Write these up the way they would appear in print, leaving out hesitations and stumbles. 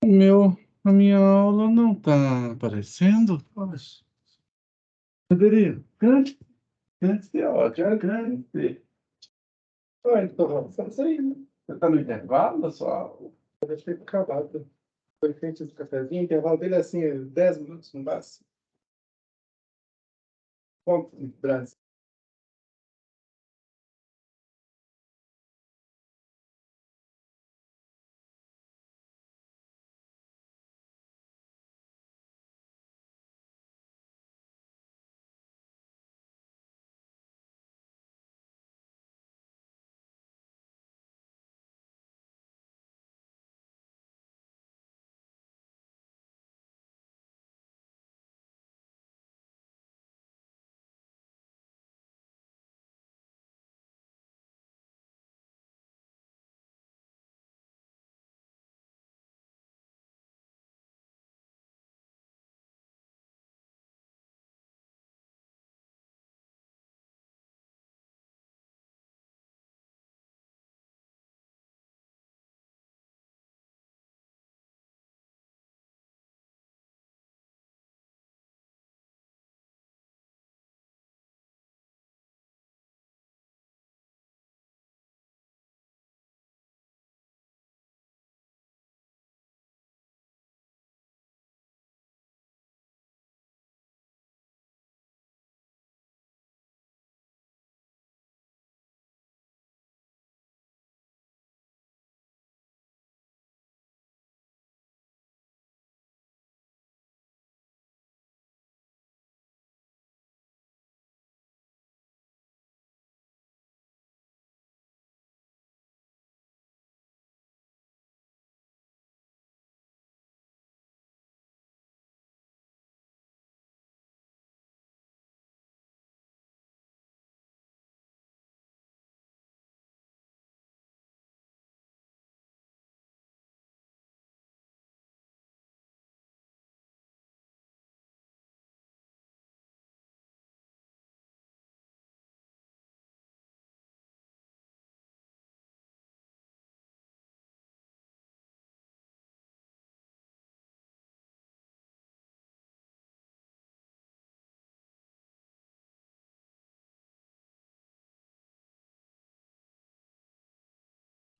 O meu, a minha aula não está aparecendo. Poxa, Federico, cante, ótimo, cante. Oi, então, faz aí, né? Você está no intervalo da sua aula? Eu deixei acabado. Foi feito esse cafezinho, o intervalo dele é assim, 10 minutos no máximo. Ponto, Brasil.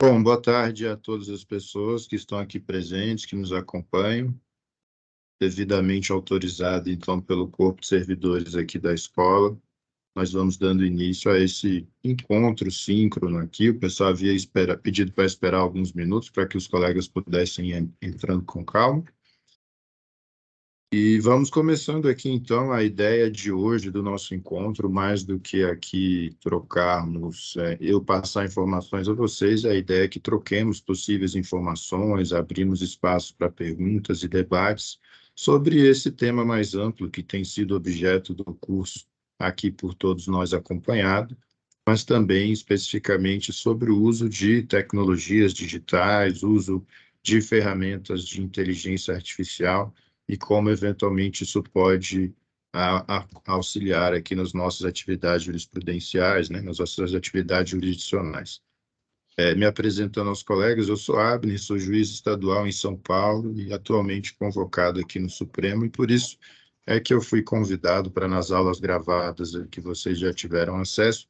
Bom, boa tarde a todas as pessoas que estão aqui presentes, que nos acompanham, devidamente autorizado, então, pelo corpo de servidores aqui da escola. Nós vamos dando início a esse encontro síncrono aqui. O pessoal havia pedido para esperar alguns minutos para que os colegas pudessem ir entrando com calma. E vamos começando aqui, então, a ideia de hoje do nosso encontro, mais do que aqui trocarmos, eu passar informações a vocês, a ideia é que troquemos possíveis informações, abrimos espaço para perguntas e debates sobre esse tema mais amplo que tem sido objeto do curso aqui por todos nós acompanhado, mas também especificamente sobre o uso de tecnologias digitais, uso de ferramentas de inteligência artificial e como, eventualmente, isso pode auxiliar aqui nas nossas atividades jurisprudenciais, né, nas nossas atividades jurisdicionais. Me apresentando aos colegas, eu sou Abner, sou juiz estadual em São Paulo e atualmente convocado aqui no Supremo, e por isso é que eu fui convidado para, nas aulas gravadas que vocês já tiveram acesso,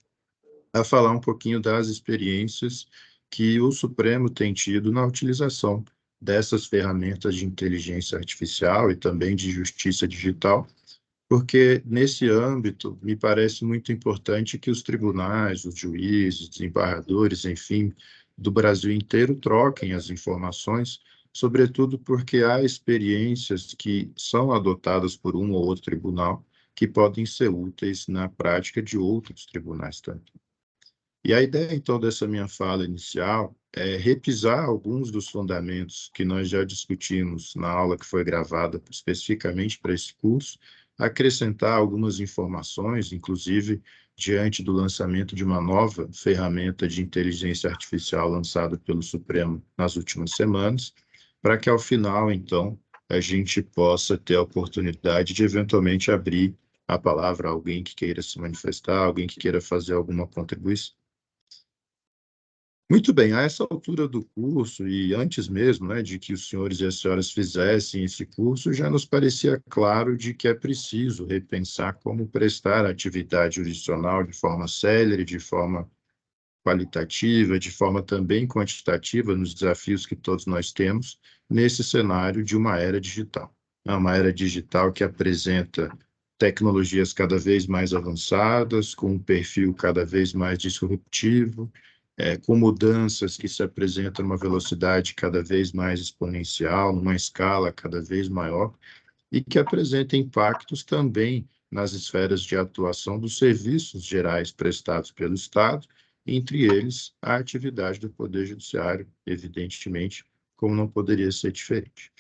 a falar um pouquinho das experiências que o Supremo tem tido na utilização dessas ferramentas de inteligência artificial e também de justiça digital, porque nesse âmbito me parece muito importante que os tribunais, os juízes, desembargadores, enfim, do Brasil inteiro troquem as informações, sobretudo porque há experiências que são adotadas por um ou outro tribunal que podem ser úteis na prática de outros tribunais também. E a ideia, então, dessa minha fala inicial é repisar alguns dos fundamentos que nós já discutimos na aula que foi gravada especificamente para esse curso, acrescentar algumas informações, inclusive diante do lançamento de uma nova ferramenta de inteligência artificial lançada pelo Supremo nas últimas semanas, para que, ao final, então, a gente possa ter a oportunidade de, eventualmente, abrir a palavra a alguém que queira se manifestar, alguém que queira fazer alguma contribuição. Muito bem, a essa altura do curso, e antes mesmo, né, de que os senhores e as senhoras fizessem esse curso, já nos parecia claro de que é preciso repensar como prestar a atividade jurisdicional de forma célere, de forma qualitativa, de forma também quantitativa nos desafios que todos nós temos nesse cenário de uma era digital. É uma era digital que apresenta tecnologias cada vez mais avançadas, com um perfil cada vez mais disruptivo, com mudanças que se apresentam numa velocidade cada vez mais exponencial, numa escala cada vez maior, e que apresenta impactos também nas esferas de atuação dos serviços gerais prestados pelo Estado, entre eles a atividade do Poder Judiciário, evidentemente, como não poderia ser diferente.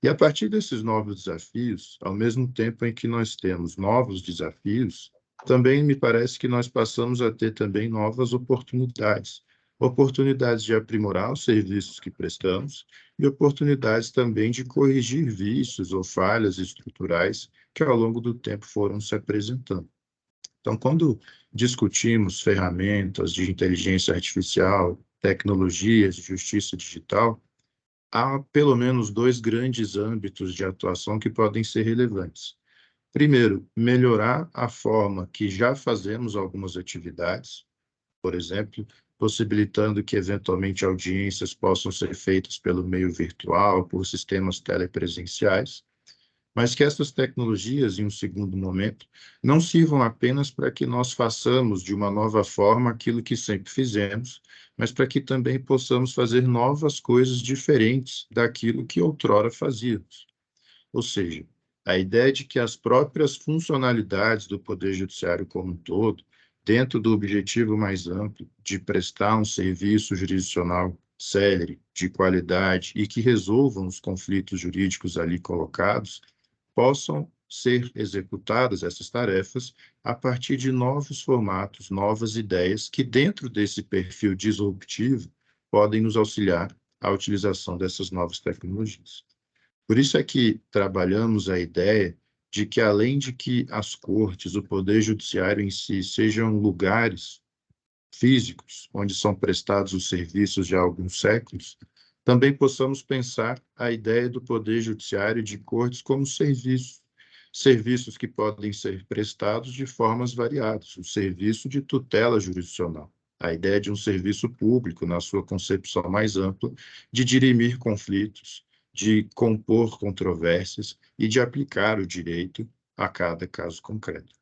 E a partir desses novos desafios, ao mesmo tempo em que nós temos novos desafios, também me parece que nós passamos a ter também novas oportunidades. Oportunidades de aprimorar os serviços que prestamos e oportunidades também de corrigir vícios ou falhas estruturais que ao longo do tempo foram se apresentando. Então, quando discutimos ferramentas de inteligência artificial, tecnologias de justiça digital, há pelo menos dois grandes âmbitos de atuação que podem ser relevantes. Primeiro, melhorar a forma que já fazemos algumas atividades, por exemplo, possibilitando que eventualmente audiências possam ser feitas pelo meio virtual, por sistemas telepresenciais, mas que essas tecnologias, em um segundo momento, não sirvam apenas para que nós façamos de uma nova forma aquilo que sempre fizemos, mas para que também possamos fazer novas coisas diferentes daquilo que outrora fazíamos. Ou seja, a ideia de que as próprias funcionalidades do Poder Judiciário como um todo, dentro do objetivo mais amplo de prestar um serviço jurisdicional célere, de qualidade e que resolvam os conflitos jurídicos ali colocados, possam ser executadas essas tarefas a partir de novos formatos, novas ideias que, dentro desse perfil disruptivo, podem nos auxiliar à utilização dessas novas tecnologias. Por isso é que trabalhamos a ideia de que, além de que as cortes, o poder judiciário em si, sejam lugares físicos, onde são prestados os serviços de alguns séculos, também possamos pensar a ideia do poder judiciário de cortes como serviços, serviços que podem ser prestados de formas variadas, o serviço de tutela jurisdicional, a ideia de um serviço público, na sua concepção mais ampla, de dirimir conflitos, de compor controvérsias e de aplicar o direito a cada caso concreto.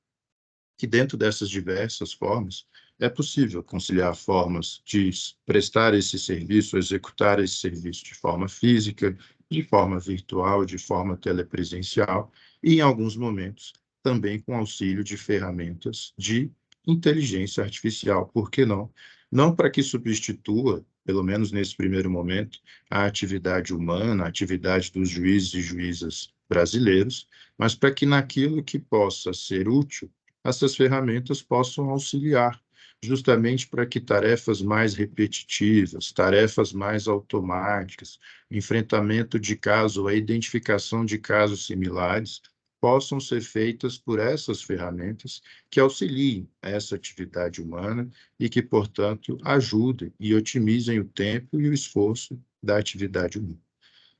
Que dentro dessas diversas formas, é possível conciliar formas de prestar esse serviço, executar esse serviço de forma física, de forma virtual, de forma telepresencial, e, em alguns momentos, também com auxílio de ferramentas de inteligência artificial, por que não? Não para que substitua, pelo menos nesse primeiro momento, a atividade humana, a atividade dos juízes e juízas brasileiros, mas para que naquilo que possa ser útil, essas ferramentas possam auxiliar, justamente para que tarefas mais repetitivas, tarefas mais automáticas, enfrentamento de caso, a identificação de casos similares, possam ser feitas por essas ferramentas que auxiliem essa atividade humana e que, portanto, ajudem e otimizem o tempo e o esforço da atividade humana.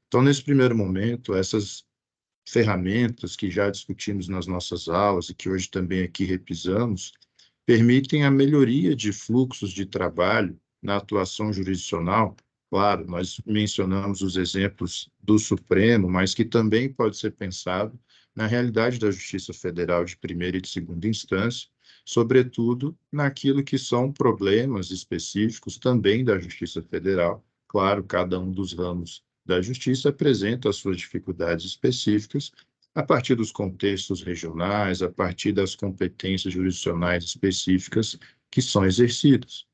Então, nesse primeiro momento, essas ferramentas que já discutimos nas nossas aulas e que hoje também aqui repisamos, permitem a melhoria de fluxos de trabalho na atuação jurisdicional. Claro, nós mencionamos os exemplos do Supremo, mas que também pode ser pensado na realidade da Justiça Federal de primeira e de segunda instância, sobretudo naquilo que são problemas específicos também da Justiça Federal. Claro, cada um dos ramos da Justiça apresenta as suas dificuldades específicas a partir dos contextos regionais, a partir das competências jurisdicionais específicas que são exercidas.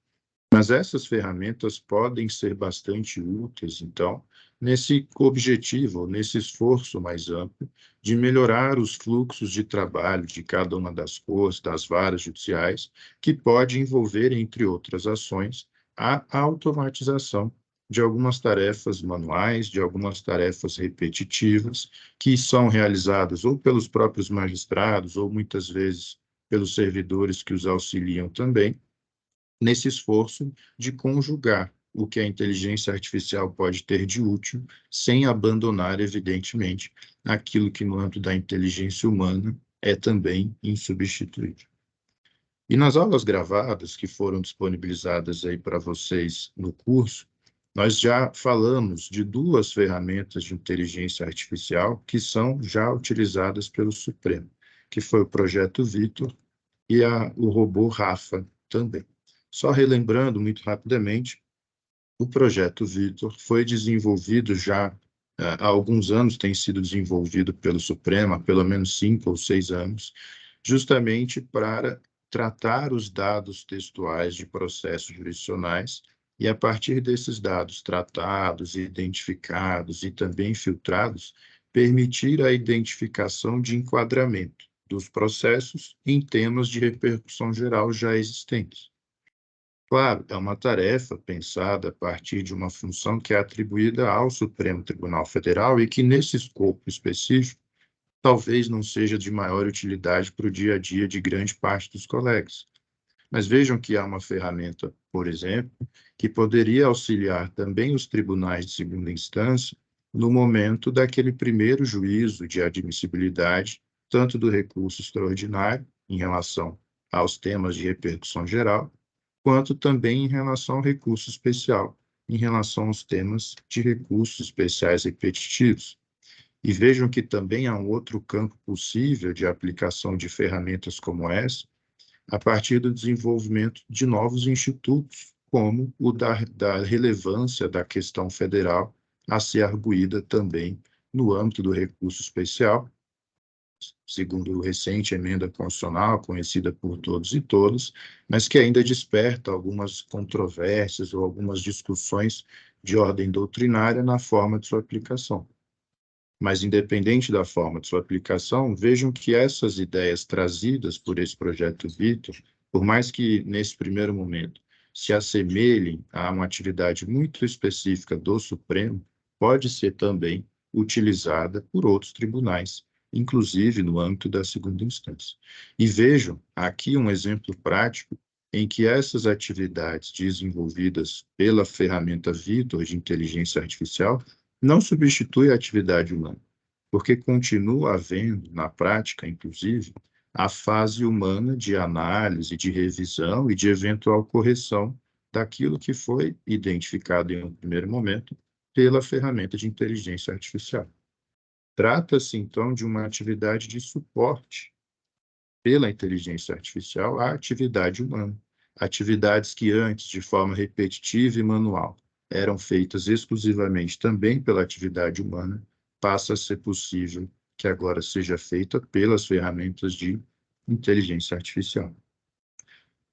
Mas essas ferramentas podem ser bastante úteis, então, nesse objetivo, nesse esforço mais amplo de melhorar os fluxos de trabalho de cada uma das cortes, das varas judiciais, que pode envolver, entre outras ações, a automatização de algumas tarefas manuais, de algumas tarefas repetitivas, que são realizadas ou pelos próprios magistrados, ou muitas vezes pelos servidores que os auxiliam também, nesse esforço de conjugar o que a inteligência artificial pode ter de útil, sem abandonar, evidentemente, aquilo que no âmbito da inteligência humana é também insubstituível. E nas aulas gravadas que foram disponibilizadas aí para vocês no curso, nós já falamos de duas ferramentas de inteligência artificial que são já utilizadas pelo Supremo, que foi o Projeto Vitor e o robô Rafa também. Só relembrando muito rapidamente, o Projeto Vitor foi desenvolvido já há alguns anos, tem sido desenvolvido pelo Supremo, há pelo menos 5 ou 6 anos, justamente para tratar os dados textuais de processos jurisdicionais e, a partir desses dados tratados, identificados e também filtrados, permitir a identificação de enquadramento dos processos em temas de repercussão geral já existentes. Claro, é uma tarefa pensada a partir de uma função que é atribuída ao Supremo Tribunal Federal e que, nesse escopo específico, talvez não seja de maior utilidade para o dia a dia de grande parte dos colegas. Mas vejam que há uma ferramenta, por exemplo, que poderia auxiliar também os tribunais de segunda instância no momento daquele primeiro juízo de admissibilidade, tanto do recurso extraordinário, em relação aos temas de repercussão geral, quanto também em relação ao recurso especial, em relação aos temas de recursos especiais repetitivos. E vejam que também há um outro campo possível de aplicação de ferramentas como essa, a partir do desenvolvimento de novos institutos, como o da relevância da questão federal a ser arguída também no âmbito do recurso especial, segundo a recente emenda constitucional, conhecida por todos e todas, mas que ainda desperta algumas controvérsias ou algumas discussões de ordem doutrinária na forma de sua aplicação. Mas, independente da forma de sua aplicação, vejam que essas ideias trazidas por esse projeto Vitor, por mais que, nesse primeiro momento, se assemelhem a uma atividade muito específica do Supremo, pode ser também utilizada por outros tribunais, inclusive no âmbito da segunda instância. E vejam aqui um exemplo prático em que essas atividades desenvolvidas pela ferramenta Vitor de inteligência artificial não substitui a atividade humana, porque continua havendo, na prática, inclusive, a fase humana de análise, de revisão e de eventual correção daquilo que foi identificado em um primeiro momento pela ferramenta de inteligência artificial. Trata-se, então, de uma atividade de suporte pela inteligência artificial à atividade humana. Atividades que antes, de forma repetitiva e manual, eram feitas exclusivamente também pela atividade humana, passa a ser possível que agora seja feita pelas ferramentas de inteligência artificial.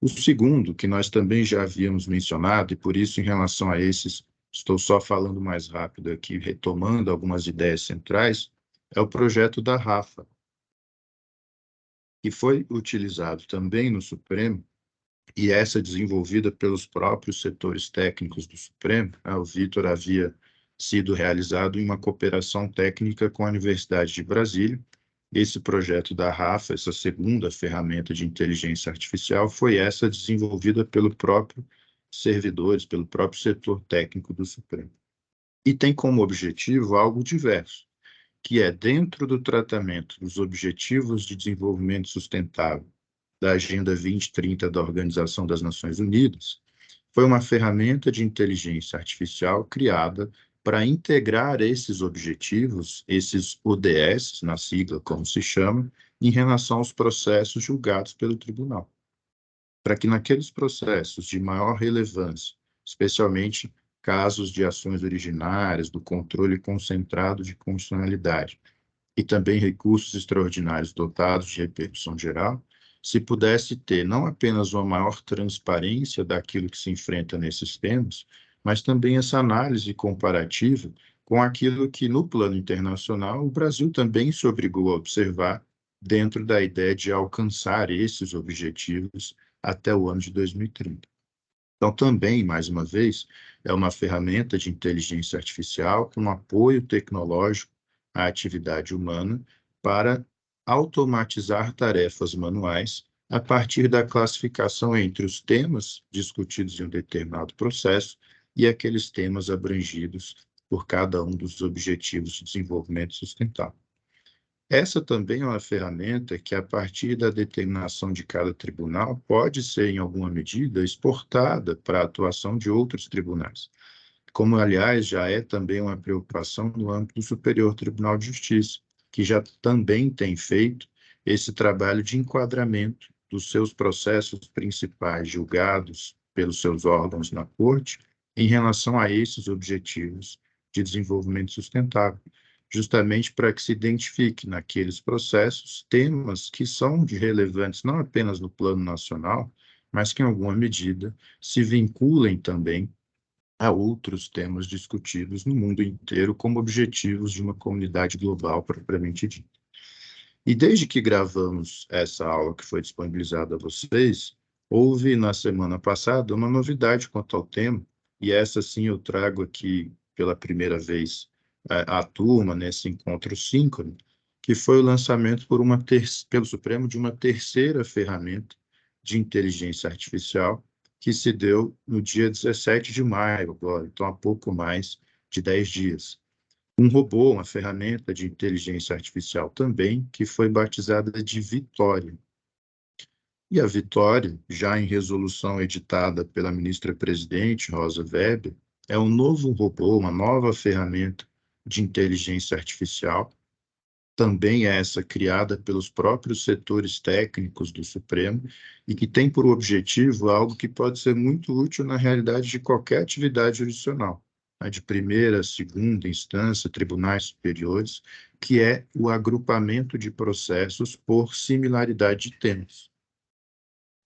O segundo, que nós também já havíamos mencionado, e por isso, em relação a esses, estou só falando mais rápido aqui, retomando algumas ideias centrais, é o projeto da Rafa, que foi utilizado também no Supremo, e essa desenvolvida pelos próprios setores técnicos do Supremo. O Vitor havia sido realizado em uma cooperação técnica com a Universidade de Brasília. Esse projeto da Rafa, essa segunda ferramenta de inteligência artificial, foi essa desenvolvida pelo próprio servidores, pelo próprio setor técnico do Supremo. E tem como objetivo algo diverso, que é, dentro do tratamento dos Objetivos de Desenvolvimento Sustentável da Agenda 2030 da Organização das Nações Unidas, foi uma ferramenta de inteligência artificial criada para integrar esses objetivos, esses ODS, na sigla como se chama, em relação aos processos julgados pelo tribunal. Para que naqueles processos de maior relevância, especialmente casos de ações originárias, do controle concentrado de constitucionalidade, e também recursos extraordinários dotados de repercussão geral, se pudesse ter não apenas uma maior transparência daquilo que se enfrenta nesses temas, mas também essa análise comparativa com aquilo que, no plano internacional, o Brasil também se obrigou a observar dentro da ideia de alcançar esses objetivos até o ano de 2030. Então, também, mais uma vez, é uma ferramenta de inteligência artificial com apoio tecnológico à atividade humana para automatizar tarefas manuais a partir da classificação entre os temas discutidos em um determinado processo e aqueles temas abrangidos por cada um dos Objetivos de Desenvolvimento Sustentável. Essa também é uma ferramenta que, a partir da determinação de cada tribunal, pode ser, em alguma medida, exportada para a atuação de outros tribunais, como, aliás, já é também uma preocupação no âmbito do Superior Tribunal de Justiça, que já também tem feito esse trabalho de enquadramento dos seus processos principais julgados pelos seus órgãos na Corte em relação a esses objetivos de desenvolvimento sustentável, justamente para que se identifique naqueles processos temas que são de relevantes não apenas no plano nacional, mas que, em alguma medida, se vinculem também a outros temas discutidos no mundo inteiro como objetivos de uma comunidade global propriamente dita. E desde que gravamos essa aula que foi disponibilizada a vocês, houve na semana passada uma novidade quanto ao tema, e essa sim eu trago aqui pela primeira vez à turma nesse encontro síncrono, que foi o lançamento pelo Supremo de uma terceira ferramenta de inteligência artificial que se deu no dia 17 de maio, agora, então há pouco mais de 10 dias. Um robô, uma ferramenta de inteligência artificial também, que foi batizada de Vitória. E a Vitória, já em resolução editada pela ministra-presidente, Rosa Weber, é um novo robô, uma nova ferramenta de inteligência artificial, também essa criada pelos próprios setores técnicos do Supremo e que tem por objetivo algo que pode ser muito útil na realidade de qualquer atividade jurisdicional, né, de primeira, segunda instância, tribunais superiores, que é o agrupamento de processos por similaridade de temas.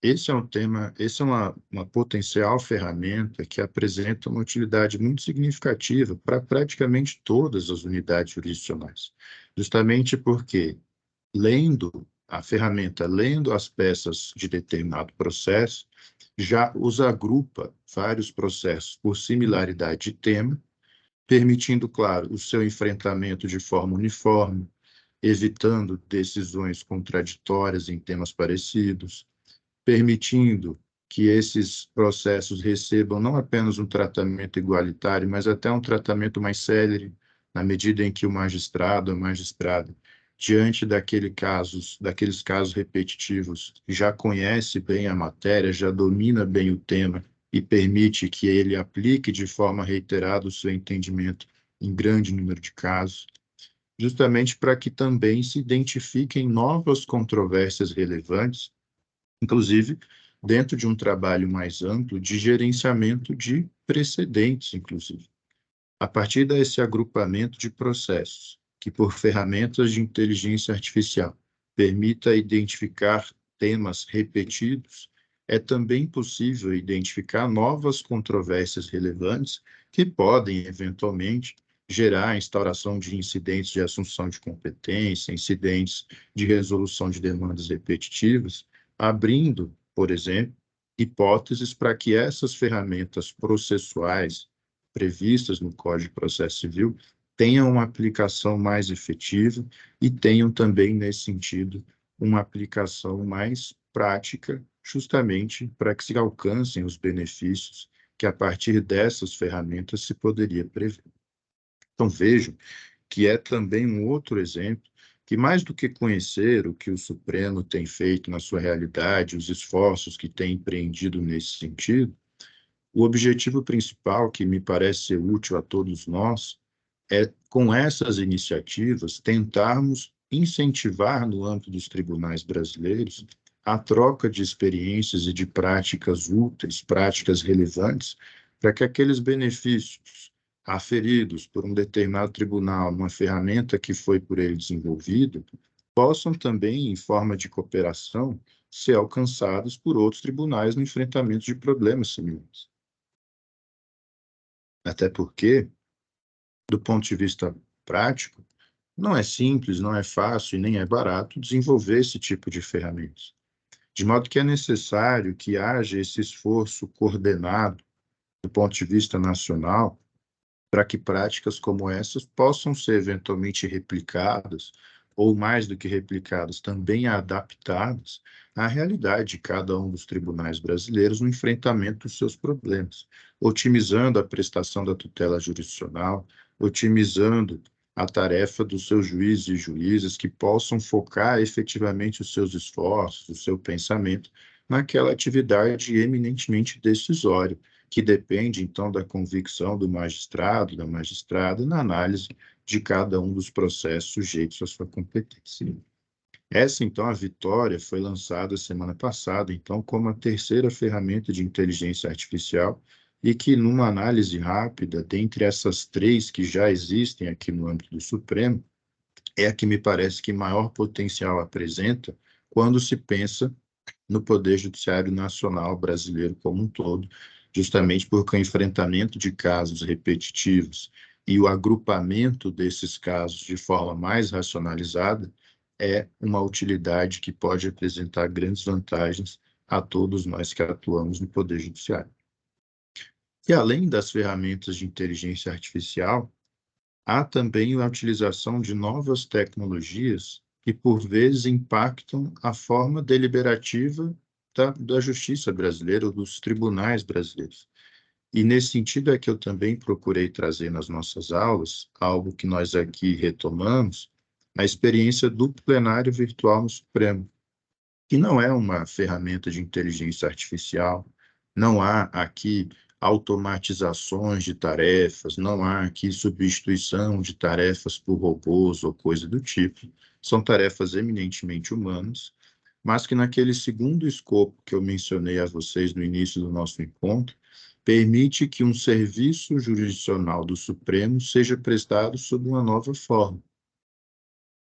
Esse é um tema, essa é uma potencial ferramenta que apresenta uma utilidade muito significativa para praticamente todas as unidades jurisdicionais, justamente porque, lendo a ferramenta, lendo as peças de determinado processo, já os agrupa vários processos por similaridade de tema, permitindo, claro, o seu enfrentamento de forma uniforme, evitando decisões contraditórias em temas parecidos, permitindo que esses processos recebam não apenas um tratamento igualitário, mas até um tratamento mais célere, na medida em que o magistrado, a magistrada, diante daqueles casos repetitivos, já conhece bem a matéria, já domina bem o tema e permite que ele aplique de forma reiterada o seu entendimento em grande número de casos, justamente para que também se identifiquem novas controvérsias relevantes, inclusive dentro de um trabalho mais amplo de gerenciamento de precedentes, inclusive, a partir desse agrupamento de processos, que por ferramentas de inteligência artificial permita identificar temas repetidos, é também possível identificar novas controvérsias relevantes que podem, eventualmente, gerar a instauração de incidentes de assunção de competência, incidentes de resolução de demandas repetitivas, abrindo, por exemplo, hipóteses para que essas ferramentas processuais previstas no Código de Processo Civil tenham uma aplicação mais efetiva e tenham também, nesse sentido, uma aplicação mais prática, justamente para que se alcancem os benefícios que, a partir dessas ferramentas, se poderia prever. Então, vejo que é também um outro exemplo que, mais do que conhecer o que o Supremo tem feito na sua realidade, os esforços que tem empreendido nesse sentido, o objetivo principal, que me parece ser útil a todos nós, é, com essas iniciativas, tentarmos incentivar, no âmbito dos tribunais brasileiros, a troca de experiências e de práticas úteis, práticas relevantes, para que aqueles benefícios aferidos por um determinado tribunal, uma ferramenta que foi por ele desenvolvida, possam também, em forma de cooperação, ser alcançados por outros tribunais no enfrentamento de problemas similares. Até porque, do ponto de vista prático, não é simples, não é fácil e nem é barato desenvolver esse tipo de ferramentas. De modo que é necessário que haja esse esforço coordenado do ponto de vista nacional para que práticas como essas possam ser eventualmente replicadas ou mais do que replicadas, também adaptadas à realidade de cada um dos tribunais brasileiros no enfrentamento dos seus problemas, otimizando a prestação da tutela jurisdicional, otimizando a tarefa dos seus juízes e juízas que possam focar efetivamente os seus esforços, o seu pensamento naquela atividade eminentemente decisória, que depende, então, da convicção do magistrado, da magistrada, na análise de cada um dos processos sujeitos à sua competência. Essa, então, a Vitória foi lançada semana passada, então, como a terceira ferramenta de inteligência artificial e que, numa análise rápida, dentre essas três que já existem aqui no âmbito do Supremo, é a que me parece que maior potencial apresenta quando se pensa no Poder Judiciário Nacional brasileiro como um todo, justamente porque o enfrentamento de casos repetitivos e o agrupamento desses casos de forma mais racionalizada é uma utilidade que pode apresentar grandes vantagens a todos nós que atuamos no Poder Judiciário. E além das ferramentas de inteligência artificial, há também a utilização de novas tecnologias que, por vezes, impactam a forma deliberativa da justiça brasileira, ou dos tribunais brasileiros. E, nesse sentido, é que eu também procurei trazer nas nossas aulas, algo que nós aqui retomamos, a experiência do plenário virtual no Supremo, que não é uma ferramenta de inteligência artificial, não há aqui automatizações de tarefas, não há aqui substituição de tarefas por robôs ou coisa do tipo. São tarefas eminentemente humanas, mas que naquele segundo escopo que eu mencionei a vocês no início do nosso encontro, permite que um serviço jurisdicional do Supremo seja prestado sob uma nova forma,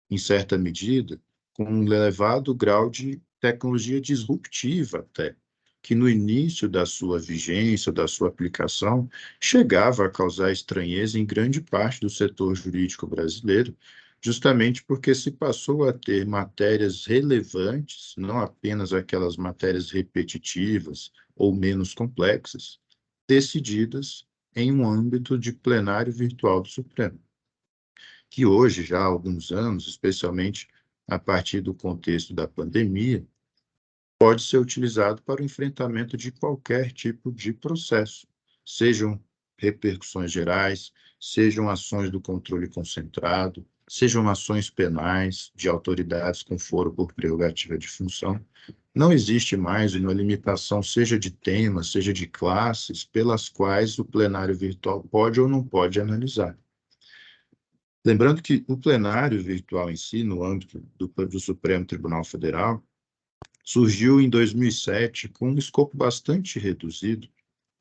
em certa medida, com um elevado grau de tecnologia disruptiva até, que no início da sua vigência, da sua aplicação, chegava a causar estranheza em grande parte do setor jurídico brasileiro, justamente porque se passou a ter matérias relevantes, não apenas aquelas matérias repetitivas ou menos complexas, decididas em um âmbito de plenário virtual do Supremo, que hoje, já há alguns anos, especialmente a partir do contexto da pandemia, pode ser utilizado para o enfrentamento de qualquer tipo de processo, sejam repercussões gerais, sejam ações do controle concentrado, sejam ações penais de autoridades com foro por prerrogativa de função. Não existe mais uma limitação, seja de temas, seja de classes, pelas quais o plenário virtual pode ou não pode analisar. Lembrando que o plenário virtual em si, no âmbito do Supremo Tribunal Federal, surgiu em 2007 com um escopo bastante reduzido,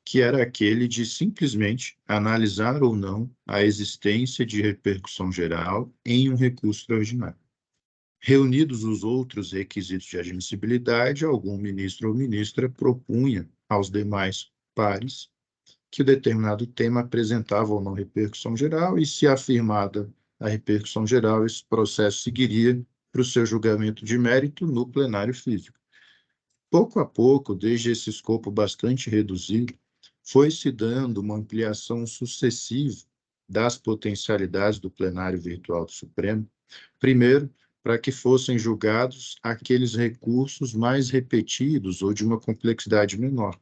que era aquele de simplesmente analisar ou não a existência de repercussão geral em um recurso extraordinário. Reunidos os outros requisitos de admissibilidade, algum ministro ou ministra propunha aos demais pares que o determinado tema apresentava ou não repercussão geral, e se afirmada a repercussão geral, esse processo seguiria para o seu julgamento de mérito no plenário físico. Pouco a pouco, desde esse escopo bastante reduzido, foi se dando uma ampliação sucessiva das potencialidades do plenário virtual do Supremo, primeiro, para que fossem julgados aqueles recursos mais repetidos ou de uma complexidade menor.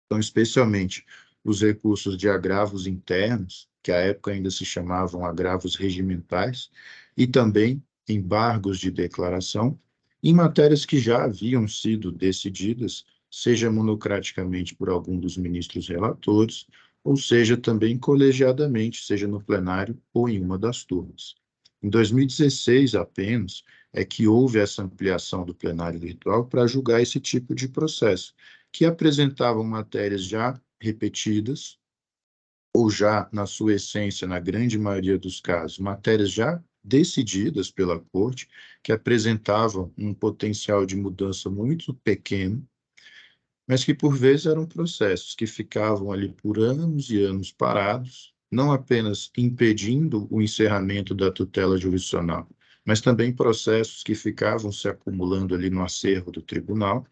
Então, especialmente os recursos de agravos internos, que à época ainda se chamavam agravos regimentais, e também embargos de declaração, em matérias que já haviam sido decididas, seja monocraticamente por algum dos ministros relatores, ou seja também colegiadamente, seja no plenário ou em uma das turmas. Em 2016, apenas, é que houve essa ampliação do plenário virtual para julgar esse tipo de processo, que apresentavam matérias já repetidas, ou já, na sua essência, na grande maioria dos casos, matérias já decididas pela Corte, que apresentavam um potencial de mudança muito pequeno, mas que, por vezes, eram processos que ficavam ali por anos e anos parados, não apenas impedindo o encerramento da tutela jurisdicional, mas também processos que ficavam se acumulando ali no acervo do tribunal,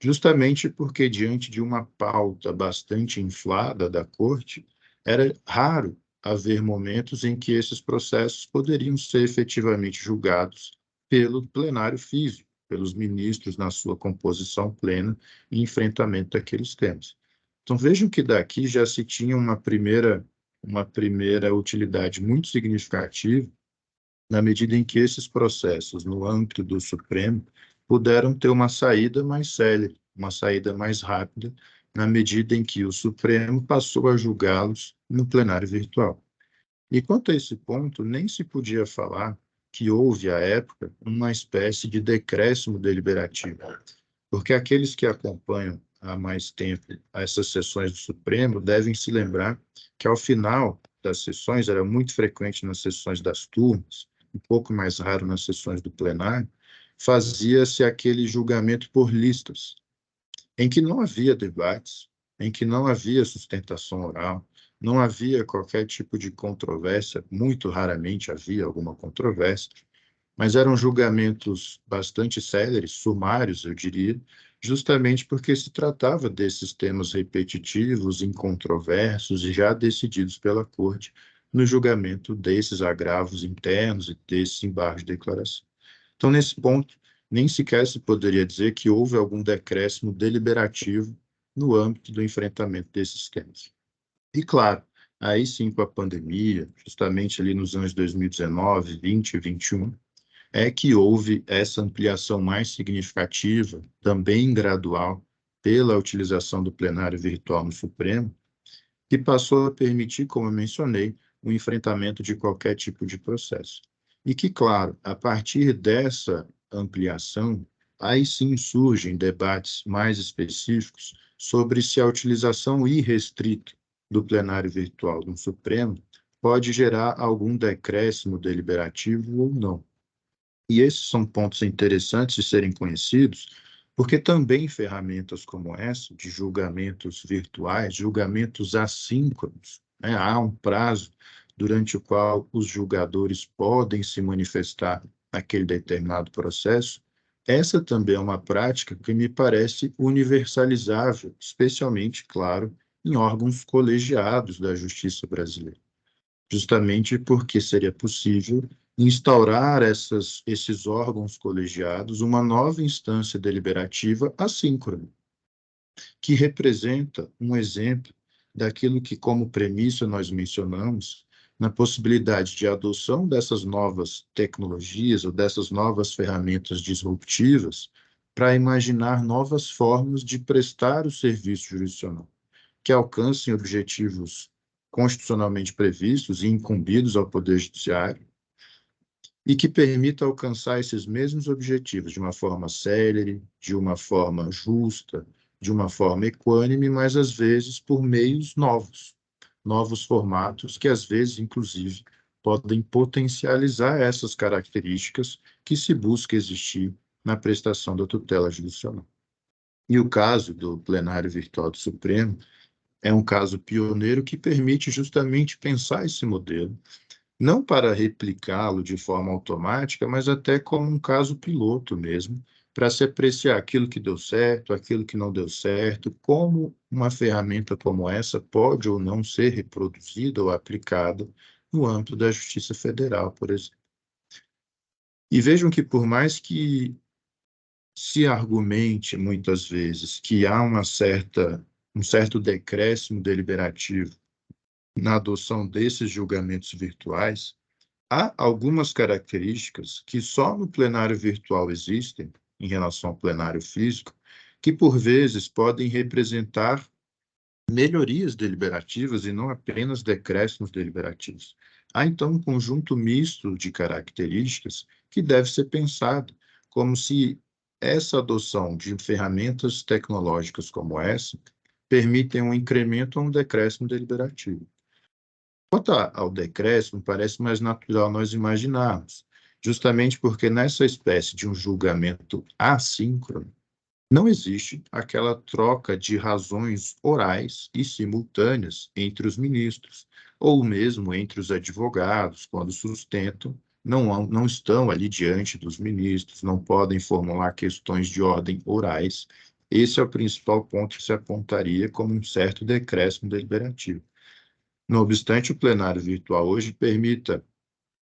justamente porque, diante de uma pauta bastante inflada da Corte, era raro haver momentos em que esses processos poderiam ser efetivamente julgados pelo plenário físico, pelos ministros na sua composição plena e enfrentamento daqueles temas. Então, vejam que daqui já se tinha uma primeira utilidade muito significativa, na medida em que esses processos, no âmbito do Supremo, puderam ter uma saída mais célere, uma saída mais rápida, na medida em que o Supremo passou a julgá-los no plenário virtual. E quanto a esse ponto, nem se podia falar que houve, à época, uma espécie de decréscimo deliberativo, porque aqueles que acompanham há mais tempo essas sessões do Supremo devem se lembrar que, ao final das sessões, era muito frequente nas sessões das turmas, um pouco mais raro nas sessões do plenário, fazia-se aquele julgamento por listas, em que não havia debates, em que não havia sustentação oral, não havia qualquer tipo de controvérsia, muito raramente havia alguma controvérsia, mas eram julgamentos bastante céleres, sumários, eu diria, justamente porque se tratava desses temas repetitivos, incontroversos e já decididos pela Corte no julgamento desses agravos internos e desses embargos de declaração. Então, nesse ponto, nem sequer se poderia dizer que houve algum decréscimo deliberativo no âmbito do enfrentamento desses temas. E, claro, aí sim, com a pandemia, justamente ali nos anos 2019, 20 e 21, é que houve essa ampliação mais significativa, também gradual, pela utilização do plenário virtual no Supremo, que passou a permitir, como eu mencionei, o enfrentamento de qualquer tipo de processo. E que, claro, a partir dessa ampliação, aí sim surgem debates mais específicos sobre se a utilização irrestrita do plenário virtual no Supremo pode gerar algum decréscimo deliberativo ou não. E esses são pontos interessantes de serem conhecidos, porque também ferramentas como essa, de julgamentos virtuais, julgamentos assíncronos, né? Há um prazo durante o qual os julgadores podem se manifestar naquele determinado processo. Essa também é uma prática que me parece universalizável, especialmente, claro, em órgãos colegiados da justiça brasileira, justamente porque seria possível instaurar esses órgãos colegiados uma nova instância deliberativa assíncrona, que representa um exemplo daquilo que, como premissa, nós mencionamos, na possibilidade de adoção dessas novas tecnologias ou dessas novas ferramentas disruptivas para imaginar novas formas de prestar o serviço jurisdicional, que alcancem objetivos constitucionalmente previstos e incumbidos ao Poder Judiciário, e que permita alcançar esses mesmos objetivos de uma forma célere, de uma forma justa, de uma forma equânime, mas às vezes por meios novos, novos formatos que às vezes, inclusive, podem potencializar essas características que se busca existir na prestação da tutela jurisdicional. E o caso do plenário virtual do Supremo é um caso pioneiro que permite justamente pensar esse modelo, não para replicá-lo de forma automática, mas até como um caso piloto mesmo, para se apreciar aquilo que deu certo, aquilo que não deu certo, como uma ferramenta como essa pode ou não ser reproduzida ou aplicada no âmbito da Justiça Federal, por exemplo. E vejam que, por mais que se argumente muitas vezes que há um certo decréscimo deliberativo na adoção desses julgamentos virtuais, há algumas características que só no plenário virtual existem, em relação ao plenário físico, que por vezes podem representar melhorias deliberativas e não apenas decréscimos deliberativos. Há, então, um conjunto misto de características que deve ser pensado, como se essa adoção de ferramentas tecnológicas como essa permitem um incremento ou um decréscimo deliberativo. Quanto ao decréscimo, parece mais natural nós imaginarmos, justamente porque nessa espécie de um julgamento assíncrono, não existe aquela troca de razões orais e simultâneas entre os ministros, ou mesmo entre os advogados, quando sustentam, não estão ali diante dos ministros, não podem formular questões de ordem orais. Esse é o principal ponto que se apontaria como um certo decréscimo deliberativo. Não obstante, o plenário virtual hoje permita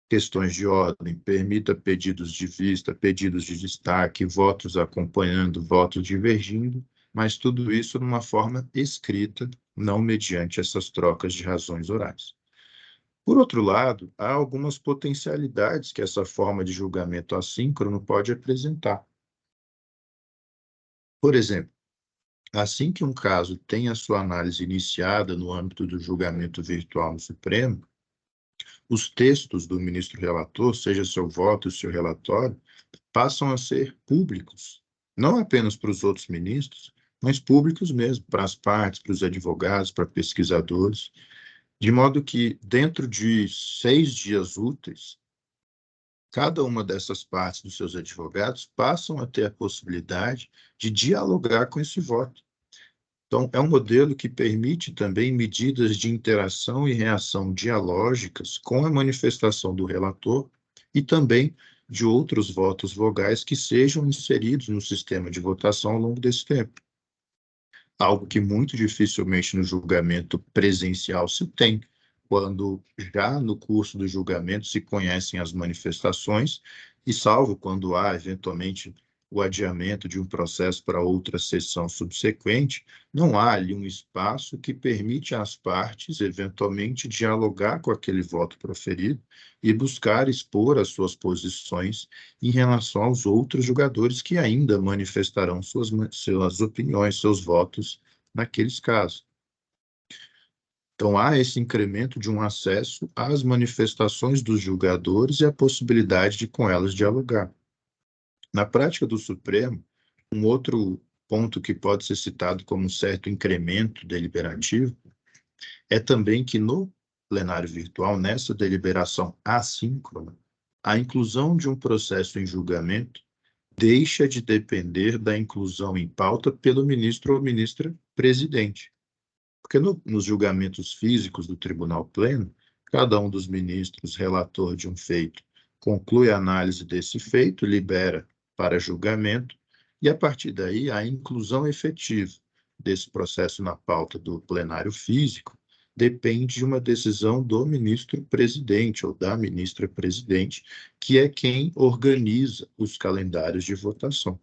questões de ordem, permita pedidos de vista, pedidos de destaque, votos acompanhando, votos divergindo, mas tudo isso numa forma escrita, não mediante essas trocas de razões orais. Por outro lado, há algumas potencialidades que essa forma de julgamento assíncrono pode apresentar. Por exemplo, assim que um caso tem a sua análise iniciada no âmbito do julgamento virtual no Supremo, os textos do ministro relator, seja seu voto e seu relatório, passam a ser públicos, não apenas para os outros ministros, mas públicos mesmo, para as partes, para os advogados, para pesquisadores, de modo que, dentro de 6 dias úteis, cada uma dessas partes dos seus advogados passam a ter a possibilidade de dialogar com esse voto. Então, é um modelo que permite também medidas de interação e reação dialógicas com a manifestação do relator e também de outros votos vogais que sejam inseridos no sistema de votação ao longo desse tempo. Algo que muito dificilmente no julgamento presencial se tem, quando já no curso do julgamento se conhecem as manifestações, e salvo quando há, eventualmente, o adiamento de um processo para outra sessão subsequente, não há ali um espaço que permite às partes, eventualmente, dialogar com aquele voto proferido e buscar expor as suas posições em relação aos outros julgadores que ainda manifestarão suas opiniões, seus votos naqueles casos. Então, há esse incremento de um acesso às manifestações dos julgadores e a possibilidade de com elas dialogar. Na prática do Supremo, um outro ponto que pode ser citado como um certo incremento deliberativo é também que no plenário virtual, nessa deliberação assíncrona, a inclusão de um processo em julgamento deixa de depender da inclusão em pauta pelo ministro ou ministra presidente. Porque nos julgamentos físicos do Tribunal Pleno, cada um dos ministros, relator de um feito, conclui a análise desse feito, libera para julgamento, e a partir daí a inclusão efetiva desse processo na pauta do plenário físico depende de uma decisão do ministro presidente ou da ministra presidente, que é quem organiza os calendários de votação.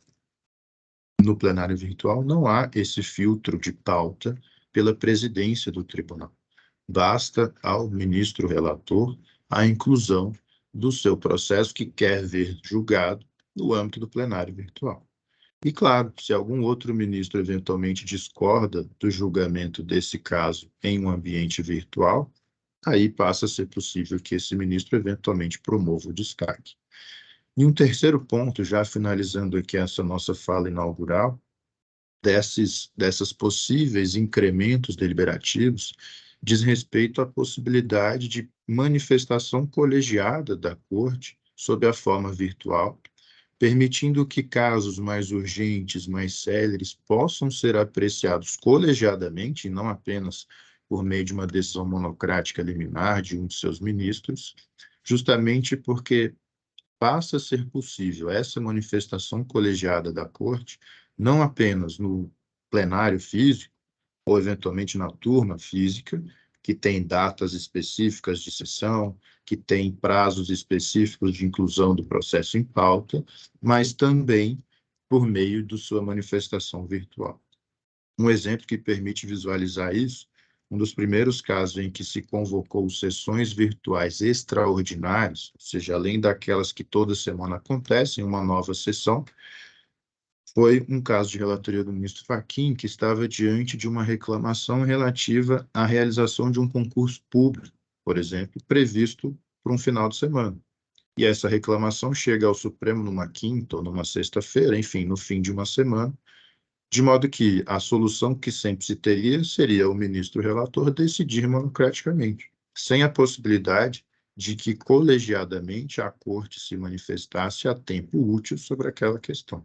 No plenário virtual não há esse filtro de pauta pela presidência do tribunal. Basta ao ministro relator a inclusão do seu processo que quer ver julgado no âmbito do plenário virtual. E, claro, se algum outro ministro eventualmente discorda do julgamento desse caso em um ambiente virtual, aí passa a ser possível que esse ministro eventualmente promova o destaque. E um terceiro ponto, já finalizando aqui essa nossa fala inaugural, dessas possíveis incrementos deliberativos, diz respeito à possibilidade de manifestação colegiada da Corte sob a forma virtual, permitindo que casos mais urgentes, mais céleres, possam ser apreciados colegiadamente, e não apenas por meio de uma decisão monocrática liminar de um de seus ministros, justamente porque passa a ser possível essa manifestação colegiada da Corte, não apenas no plenário físico, ou eventualmente na turma física, que tem datas específicas de sessão, que tem prazos específicos de inclusão do processo em pauta, mas também por meio de sua manifestação virtual. Um exemplo que permite visualizar isso, um dos primeiros casos em que se convocou sessões virtuais extraordinárias, ou seja, além daquelas que toda semana acontecem, uma nova sessão, foi um caso de relatoria do ministro Fachin, que estava diante de uma reclamação relativa à realização de um concurso público, por exemplo, previsto para um final de semana. E essa reclamação chega ao Supremo numa quinta ou numa sexta-feira, enfim, no fim de uma semana, de modo que a solução que sempre se teria seria o ministro relator decidir monocraticamente, sem a possibilidade de que colegiadamente a Corte se manifestasse a tempo útil sobre aquela questão.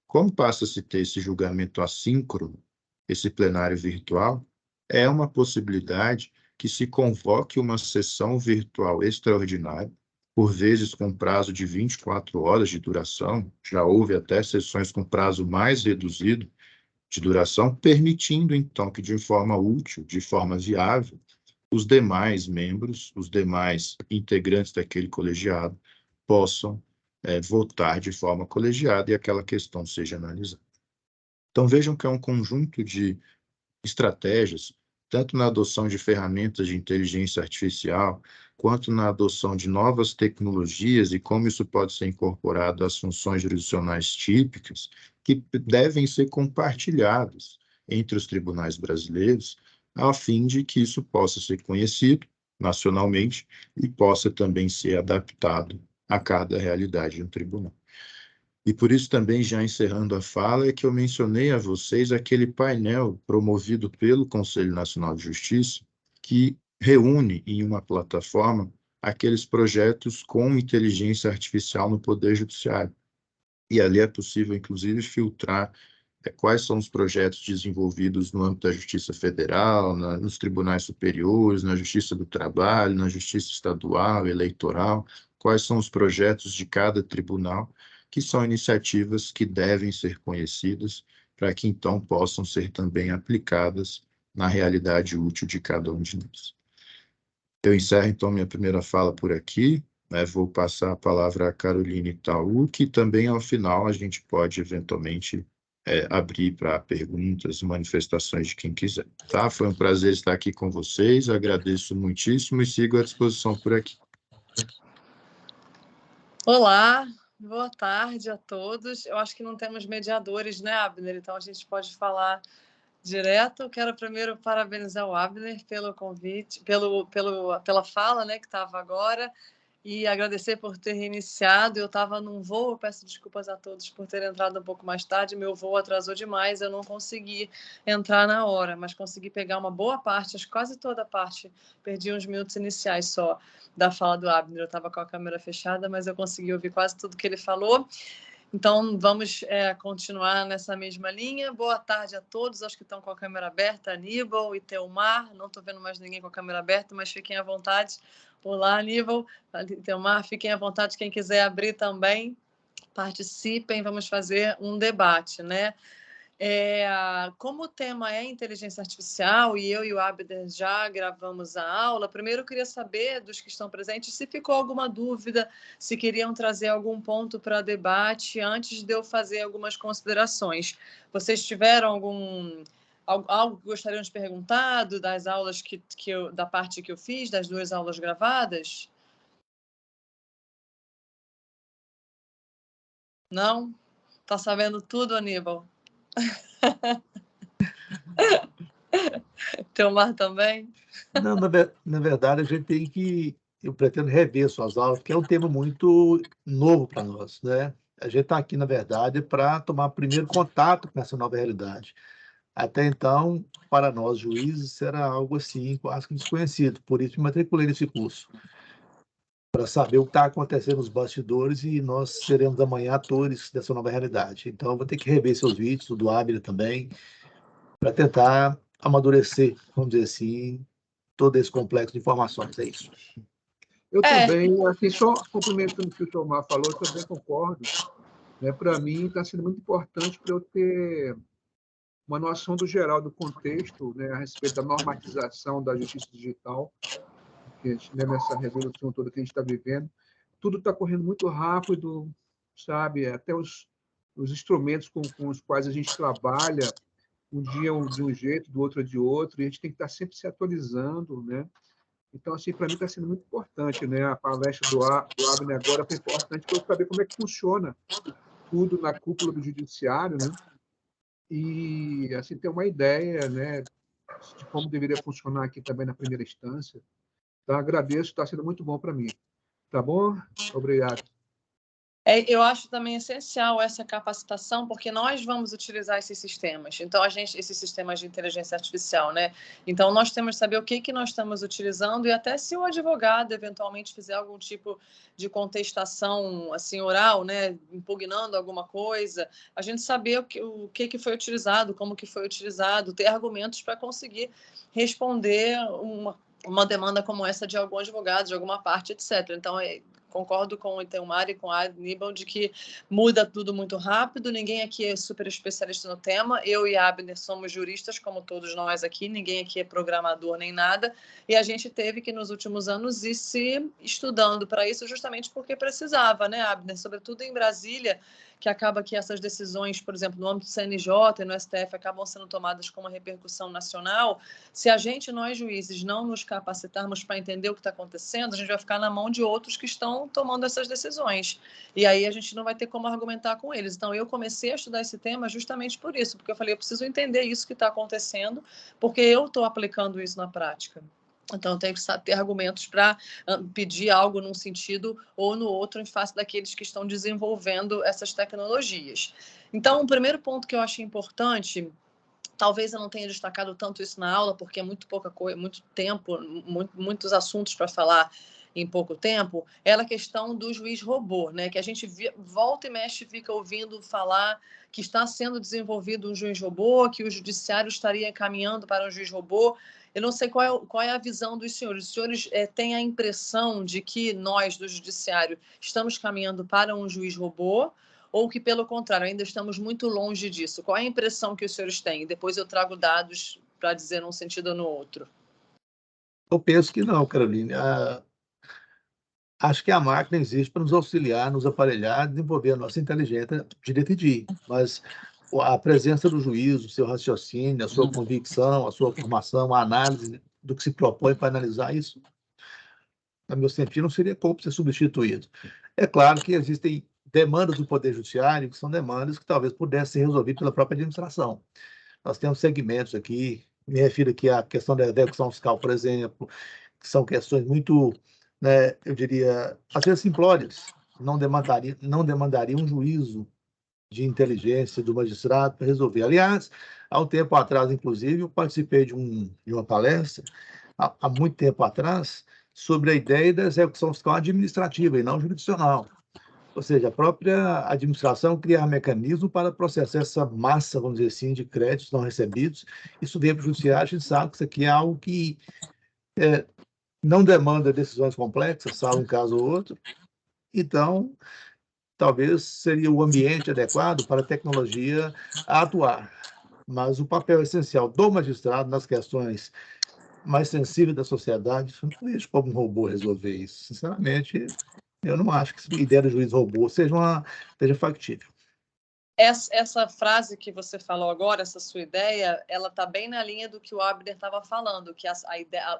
Como passa-se a ter esse julgamento assíncrono, esse plenário virtual, é uma possibilidade que se convoque uma sessão virtual extraordinária, por vezes com prazo de 24 horas de duração, já houve até sessões com prazo mais reduzido de duração, permitindo, então, que de forma útil, de forma viável, os demais membros, os demais integrantes daquele colegiado possam votar de forma colegiada e aquela questão seja analisada. Então, vejam que é um conjunto de estratégias, tanto na adoção de ferramentas de inteligência artificial, quanto na adoção de novas tecnologias e como isso pode ser incorporado às funções jurisdicionais típicas, que devem ser compartilhadas entre os tribunais brasileiros, a fim de que isso possa ser conhecido nacionalmente e possa também ser adaptado a cada realidade de um tribunal. E por isso também, já encerrando a fala, é que eu mencionei a vocês aquele painel promovido pelo Conselho Nacional de Justiça, que reúne em uma plataforma aqueles projetos com inteligência artificial no Poder Judiciário. E ali é possível, inclusive, filtrar quais são os projetos desenvolvidos no âmbito da Justiça Federal, nos tribunais superiores, na Justiça do Trabalho, na Justiça Estadual, Eleitoral, quais são os projetos de cada tribunal, que são iniciativas que devem ser conhecidas para que então possam ser também aplicadas na realidade útil de cada um de nós. Eu encerro então minha primeira fala por aqui, vou passar a palavra à Caroline Itaú, que também ao final a gente pode eventualmente abrir para perguntas e manifestações de quem quiser. Tá? Foi um prazer estar aqui com vocês, agradeço muitíssimo e sigo à disposição por aqui. Olá, boa tarde a todos. Eu acho que não temos mediadores, né, Abner? Então a gente pode falar direto. Quero primeiro parabenizar o Abner pelo convite, pela fala, né, que estava agora, e agradecer por ter reiniciado. Eu estava num voo, peço desculpas a todos por ter entrado um pouco mais tarde, meu voo atrasou demais, eu não consegui entrar na hora, mas consegui pegar uma boa parte, acho que quase toda a parte, perdi uns minutos iniciais só da fala do Abner, eu estava com a câmera fechada, mas eu consegui ouvir quase tudo que ele falou. Então, vamos continuar nessa mesma linha. Boa tarde a todos, acho que estão com a câmera aberta, Aníbal e Teomar. Não estou vendo mais ninguém com a câmera aberta, mas fiquem à vontade. Olá, Aníbal, Teomar, fiquem à vontade. Quem quiser abrir também, participem, vamos fazer um debate, né? Como o tema é inteligência artificial e eu e o Abder já gravamos a aula, primeiro eu queria saber dos que estão presentes se ficou alguma dúvida, se queriam trazer algum ponto para debate antes de eu fazer algumas considerações. Vocês tiveram algo que gostariam de perguntar das aulas da parte que eu fiz, das 2 aulas gravadas? Não? Tá sabendo tudo, Aníbal? Teomar também? Não, na verdade, a gente tem que. Eu pretendo rever suas aulas, porque é um tema muito novo para nós, né? A gente está aqui, na verdade, para tomar primeiro contato com essa nova realidade. Até então, para nós, juízes, era algo assim, quase que desconhecido. Por isso, me matriculei nesse curso, para saber o que está acontecendo nos bastidores e nós seremos amanhã atores dessa nova realidade. Então, eu vou ter que rever seus vídeos, o do Abner também, para tentar amadurecer, vamos dizer assim, todo esse complexo de informações, é isso. Eu também, assim, só complementando o que o Tomar falou, eu também concordo. Né? Para mim, está sendo muito importante para eu ter uma noção do geral do contexto, né, a respeito da normatização da justiça digital, que a gente, né, nessa revolução toda que a gente está vivendo. Tudo está correndo muito rápido, sabe? Até os instrumentos com os quais a gente trabalha, um dia de um jeito, do outro de outro, e a gente tem que estar sempre se atualizando, né? Então, assim, para mim está sendo muito importante, né? A palestra do Abner agora foi importante para eu saber como é que funciona tudo na cúpula do judiciário, né? E, assim, ter uma ideia, né, de como deveria funcionar aqui também na primeira instância. Então, agradeço, está sendo muito bom para mim. Tá bom? Obrigado. Eu acho também essencial essa capacitação, porque nós vamos utilizar esses sistemas. Então, esses sistemas de inteligência artificial, né? Então, nós temos que saber o que nós estamos utilizando e até se o advogado eventualmente fizer algum tipo de contestação assim oral, né, impugnando alguma coisa, a gente saber o que foi utilizado, como que foi utilizado, ter argumentos para conseguir responder uma demanda como essa de algum advogado, de alguma parte, etc. Então, concordo com o Itelmar e com a Aníbal de que muda tudo muito rápido, ninguém aqui é super especialista no tema, eu e a Abner somos juristas, como todos nós aqui, ninguém aqui é programador nem nada, e a gente teve que, nos últimos anos, ir se estudando para isso justamente porque precisava, né, Abner? Sobretudo em Brasília, que acaba que essas decisões, por exemplo, no âmbito do CNJ e no STF, acabam sendo tomadas com uma repercussão nacional. Se a gente, nós juízes, não nos capacitarmos para entender o que está acontecendo, a gente vai ficar na mão de outros que estão tomando essas decisões. E aí a gente não vai ter como argumentar com eles. Então, eu comecei a estudar esse tema justamente por isso, porque eu falei, eu preciso entender isso que está acontecendo, porque eu estou aplicando isso na prática. Então, eu tenho que ter argumentos para pedir algo num sentido ou no outro em face daqueles que estão desenvolvendo essas tecnologias. Então, o primeiro ponto que eu achei importante, talvez eu não tenha destacado tanto isso na aula, porque é muito pouca coisa, muito tempo, muitos assuntos para falar em pouco tempo, é a questão do juiz robô, né? Que a gente volta e mexe, fica ouvindo falar que está sendo desenvolvido um juiz robô, que o judiciário estaria caminhando para um juiz robô. Eu não sei qual é a visão dos senhores. Os senhores têm a impressão de que nós, do judiciário, estamos caminhando para um juiz robô ou que, pelo contrário, ainda estamos muito longe disso? Qual é a impressão que os senhores têm? Depois eu trago dados para dizer num sentido ou no outro. Eu penso que não, Caroline. Acho que a máquina existe para nos auxiliar, nos aparelhar, desenvolver a nossa inteligência de decidir, mas a presença do juiz, o seu raciocínio, a sua convicção, a sua formação, a análise do que se propõe para analisar isso, no meu sentido, não seria como ser substituído. É claro que existem demandas do Poder Judiciário, que são demandas que talvez pudessem ser resolvidas pela própria administração. Nós temos segmentos aqui, me refiro aqui à questão da execução fiscal, por exemplo, que são questões muito, né, eu diria, às vezes simplórias, não demandaria um juízo de inteligência do magistrado para resolver. Aliás, há um tempo atrás, inclusive, eu participei de uma palestra, há muito tempo atrás, sobre a ideia da execução fiscal administrativa e não jurisdicional. Ou seja, a própria administração criar mecanismo para processar essa massa, vamos dizer assim, de créditos não recebidos. Isso vem para o judiciário, a gente sabe que isso aqui é algo que não demanda decisões complexas, salvo um caso ou outro. Então, talvez seria o ambiente adequado para a tecnologia atuar. Mas o papel essencial do magistrado nas questões mais sensíveis da sociedade, eu não vejo como um robô resolver isso. Sinceramente, eu não acho que a ideia do juiz robô seja factível. Essa frase que você falou agora, essa sua ideia, ela está bem na linha do que o Abner estava falando, que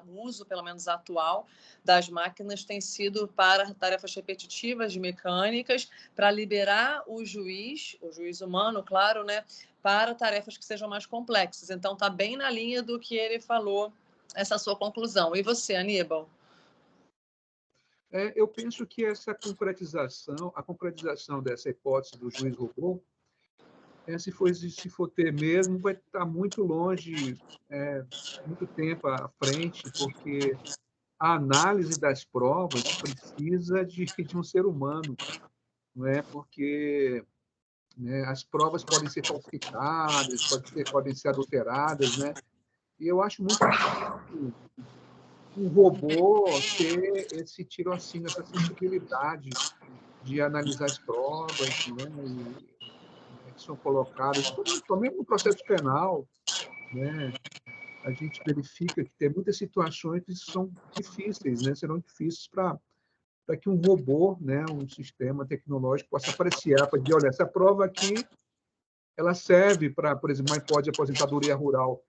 o uso, pelo menos atual, das máquinas tem sido para tarefas repetitivas, mecânicas, para liberar o juiz humano, claro, né, para tarefas que sejam mais complexas. Então, está bem na linha do que ele falou, essa sua conclusão. E você, Aníbal? Eu penso que a concretização dessa hipótese do juiz robô, se for ter mesmo, vai estar muito longe, muito tempo à frente, porque a análise das provas precisa de um ser humano, não é? Porque, né, as provas podem ser falsificadas, podem ser adulteradas, né? E eu acho muito difícil um robô ter esse tirocínio, essa sensibilidade de analisar as provas, né, que são colocadas, mesmo no processo penal, né, a gente verifica que tem muitas situações que são difíceis, né, serão difíceis para que um robô, né, um sistema tecnológico possa apreciar, para dizer, olha, essa prova aqui, ela serve para, por exemplo, uma hipótese de aposentadoria rural,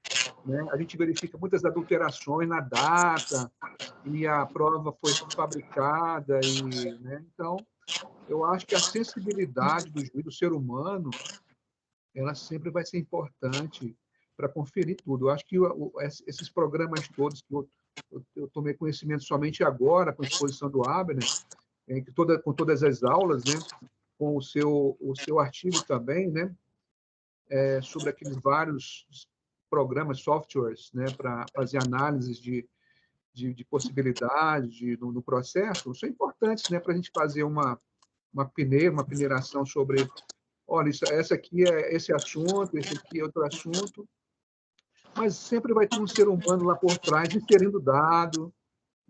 né? A gente verifica muitas adulterações na data e a prova foi fabricada né? Então, eu acho que a sensibilidade do juiz, do ser humano, ela sempre vai ser importante para conferir tudo. Eu acho que esses programas todos que eu tomei conhecimento somente agora, com a exposição do Abner, com todas as aulas, né, com o seu artigo também, né, sobre aqueles vários programas, softwares, né, para fazer análises de possibilidade no processo, são importantes, né, para a gente fazer uma peneiração sobre, olha, essa aqui é esse assunto, esse aqui é outro assunto, mas sempre vai ter um ser humano lá por trás, inserindo dado,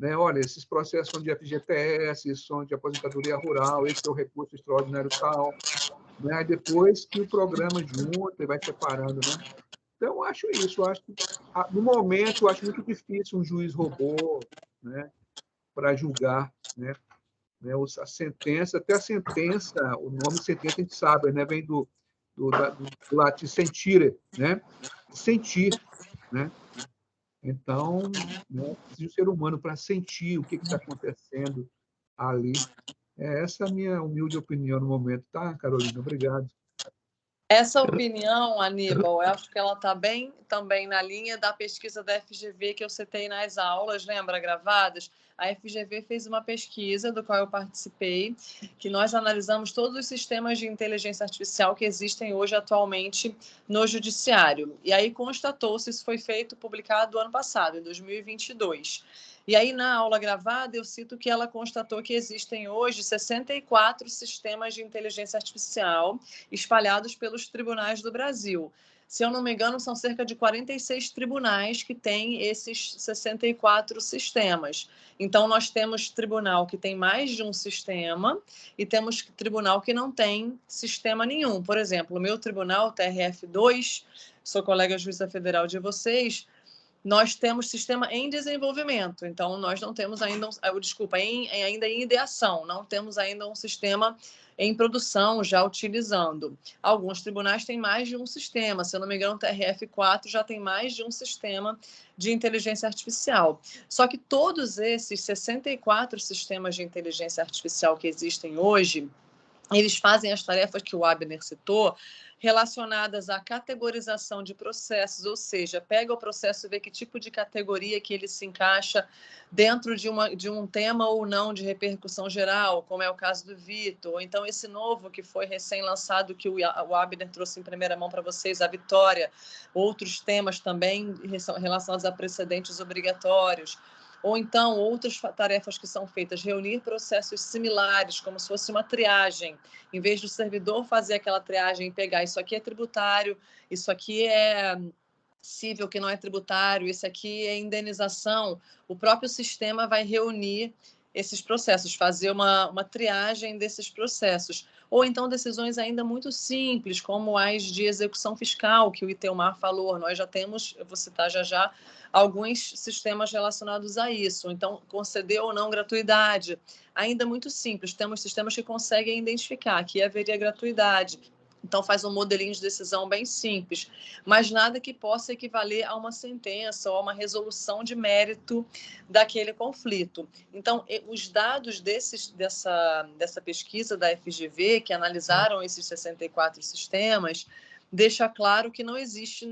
né? Olha, esses processos são de FGTS, são de aposentadoria rural, esse é o recurso extraordinário tal, né? Aí depois que o programa junta e vai separando, né? Então, eu acho isso. Eu acho que, no momento, eu acho muito difícil um juiz robô, né, para julgar, né? A sentença, até a sentença, o nome sentença a gente sabe, né? Vem do latim sentire, né? Sentir, né? Então, né, precisa o ser humano para sentir o que está acontecendo ali. Essa é a minha humilde opinião no momento, tá, Carolina? Obrigado. Essa opinião, Aníbal, eu acho que ela está bem também na linha da pesquisa da FGV que eu citei nas aulas, lembra, gravadas? A FGV fez uma pesquisa do qual eu participei, que nós analisamos todos os sistemas de inteligência artificial que existem hoje atualmente no judiciário. E aí constatou-se, isso foi feito, publicado ano passado, em 2022. E aí, na aula gravada, eu cito que ela constatou que existem hoje 64 sistemas de inteligência artificial espalhados pelos tribunais do Brasil. Se eu não me engano, são cerca de 46 tribunais que têm esses 64 sistemas. Então, nós temos tribunal que tem mais de um sistema e temos tribunal que não tem sistema nenhum. Por exemplo, o meu tribunal, TRF2, sou colega juíza federal de vocês, nós temos sistema em desenvolvimento, então nós não temos ainda, ainda em ideação, não temos ainda um sistema em produção já utilizando. Alguns tribunais têm mais de um sistema, se eu não me engano, o TRF4 já tem mais de um sistema de inteligência artificial. Só que todos esses 64 sistemas de inteligência artificial que existem hoje, eles fazem as tarefas que o Abner citou, relacionadas à categorização de processos, ou seja, pega o processo e vê que tipo de categoria que ele se encaixa dentro de um tema ou não de repercussão geral, como é o caso do Vitor, ou então esse novo que foi recém-lançado, que o Abner trouxe em primeira mão para vocês, a Vitória, outros temas também relacionados a precedentes obrigatórios, ou então outras tarefas que são feitas, reunir processos similares, como se fosse uma triagem, em vez do servidor fazer aquela triagem e pegar isso aqui é tributário, isso aqui é cível que não é tributário, isso aqui é indenização, o próprio sistema vai reunir esses processos, fazer uma triagem desses processos. Ou então decisões ainda muito simples, como as de execução fiscal, que o Itelmar falou, nós já temos, eu vou citar já, alguns sistemas relacionados a isso. Então, conceder ou não gratuidade, ainda muito simples. Temos sistemas que conseguem identificar que haveria gratuidade. Então, faz um modelinho de decisão bem simples, mas nada que possa equivaler a uma sentença ou a uma resolução de mérito daquele conflito. Então, os dados dessa pesquisa da FGV, que analisaram esses 64 sistemas, deixa claro que não existe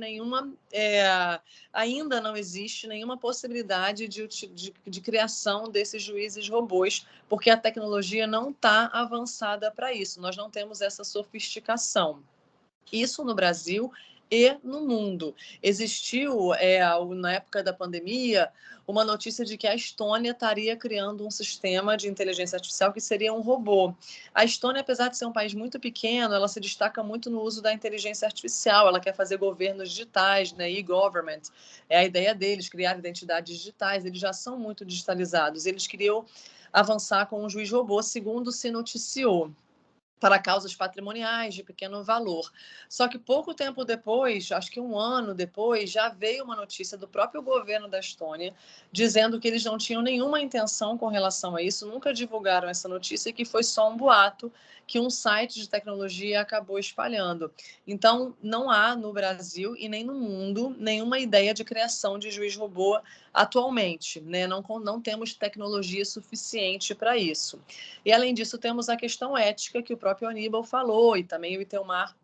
ainda não existe nenhuma possibilidade de criação desses juízes robôs, porque a tecnologia não está avançada para isso, nós não temos essa sofisticação. Isso no Brasil e no mundo. Existiu, na época da pandemia, uma notícia de que a Estônia estaria criando um sistema de inteligência artificial que seria um robô. A Estônia, apesar de ser um país muito pequeno, ela se destaca muito no uso da inteligência artificial, ela quer fazer governos digitais, né, e-government. É a ideia deles, criar identidades digitais, eles já são muito digitalizados, eles queriam avançar com um juiz robô, segundo se noticiou, para causas patrimoniais de pequeno valor. Só que pouco tempo depois, acho que um ano depois, já veio uma notícia do próprio governo da Estônia dizendo que eles não tinham nenhuma intenção com relação a isso, nunca divulgaram essa notícia e que foi só um boato que um site de tecnologia acabou espalhando. Então, não há no Brasil e nem no mundo nenhuma ideia de criação de juiz robô atualmente, né? Não temos tecnologia suficiente para isso. E, além disso, temos a questão ética que o próprio Aníbal falou e também o Itelmar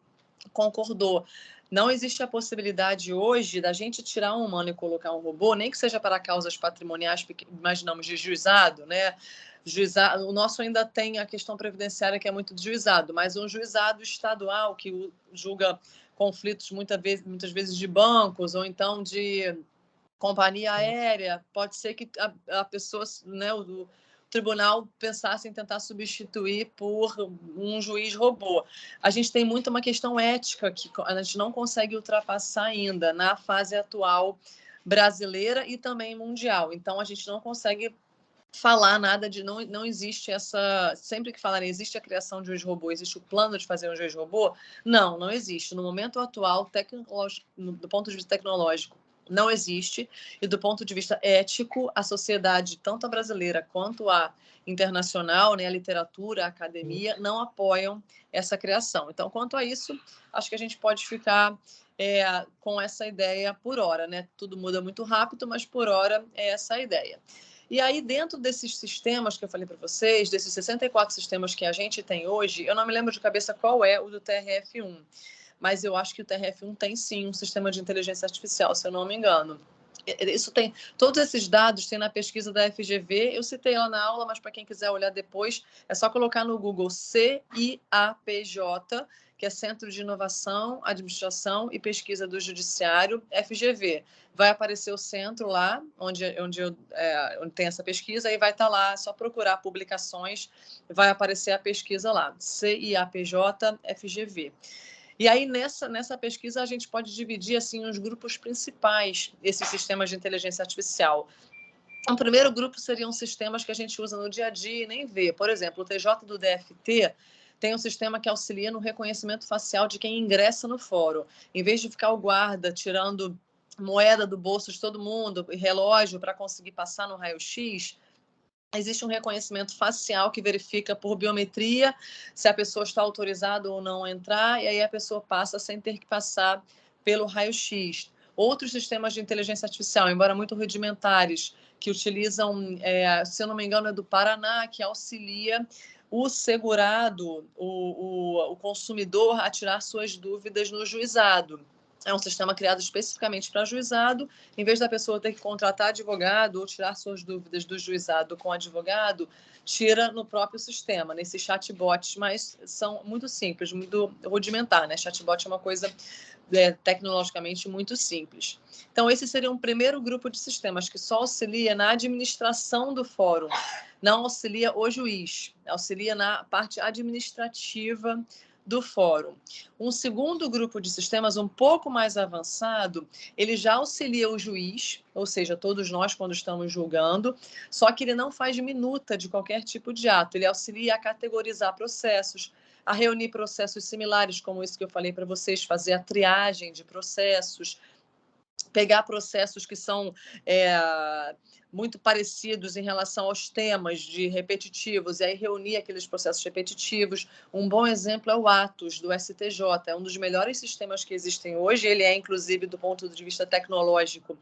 concordou. Não existe a possibilidade hoje da gente tirar um humano e colocar um robô, nem que seja para causas patrimoniais, imaginamos, de juizado, né? O nosso ainda tem a questão previdenciária, que é muito de juizado, mas um juizado estadual que julga conflitos muitas vezes de bancos ou então de companhia aérea, pode ser que a pessoa, né, o tribunal pensasse em tentar substituir por um juiz robô. A gente tem muito uma questão ética que a gente não consegue ultrapassar ainda na fase atual brasileira e também mundial. Então, a gente não consegue falar nada de não existe essa. Sempre que falarem existe a criação de um robô, existe o plano de fazer um juiz robô? Não existe. No momento atual, do ponto de vista tecnológico, não existe. E do ponto de vista ético, a sociedade, tanto a brasileira quanto a internacional, né, a literatura, a academia, não apoiam essa criação. Então, quanto a isso, acho que a gente pode ficar com essa ideia por hora, né? Tudo muda muito rápido, mas por hora é essa a ideia. E aí, dentro desses sistemas que eu falei para vocês, desses 64 sistemas que a gente tem hoje, eu não me lembro de cabeça qual é o do TRF-1, mas eu acho que o TRF-1 tem sim um sistema de inteligência artificial, se eu não me engano. Isso tem, todos esses dados tem na pesquisa da FGV, eu citei lá na aula, mas para quem quiser olhar depois, é só colocar no Google CIAPJ, que é Centro de Inovação, Administração e Pesquisa do Judiciário, FGV. Vai aparecer o centro lá, onde tem essa pesquisa, e vai estar lá, é só procurar publicações, vai aparecer a pesquisa lá, CIAPJ, FGV. E aí, nessa pesquisa, a gente pode dividir assim, os grupos principais desses sistemas de inteligência artificial. O primeiro grupo seriam sistemas que a gente usa no dia a dia e nem vê. Por exemplo, o TJ do DFT tem um sistema que auxilia no reconhecimento facial de quem ingressa no fórum. Em vez de ficar o guarda tirando moeda do bolso de todo mundo e relógio para conseguir passar no raio-x, existe um reconhecimento facial que verifica por biometria se a pessoa está autorizada ou não a entrar, e aí a pessoa passa sem ter que passar pelo raio-x. Outros sistemas de inteligência artificial, embora muito rudimentares, que utilizam, se eu não me engano, é do Paraná, que auxilia o segurado, o consumidor, a tirar suas dúvidas no juizado. É um sistema criado especificamente para juizado. Em vez da pessoa ter que contratar advogado ou tirar suas dúvidas do juizado com advogado, tira no próprio sistema, nesses chatbots, mas são muito simples, muito rudimentar, né? Chatbot é uma coisa tecnologicamente muito simples. Então, esse seria um primeiro grupo de sistemas que só auxilia na administração do fórum, não auxilia o juiz, auxilia na parte administrativa do fórum. Um segundo grupo de sistemas um pouco mais avançado, ele já auxilia o juiz, ou seja, todos nós quando estamos julgando, só que ele não faz minuta de qualquer tipo de ato, ele auxilia a categorizar processos, a reunir processos similares, como isso que eu falei para vocês, fazer a triagem de processos, pegar processos que são muito parecidos em relação aos temas de repetitivos, e aí reunir aqueles processos repetitivos. Um bom exemplo é o Atos, do STJ, é um dos melhores sistemas que existem hoje, ele é, inclusive, do ponto de vista tecnológico,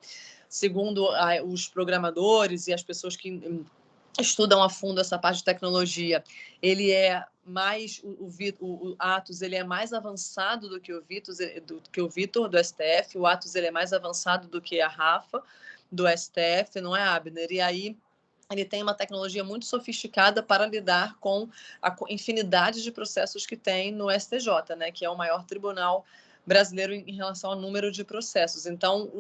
segundo os programadores e as pessoas que estudam a fundo essa parte de tecnologia, ele é mais o Atos, ele é mais avançado do que o Vitor do STF. O Atos, ele é mais avançado do que a Rafa do STF, não é, Abner? E aí ele tem uma tecnologia muito sofisticada para lidar com a infinidade de processos que tem no STJ, né, que é o maior tribunal brasileiro em relação ao número de processos. Então,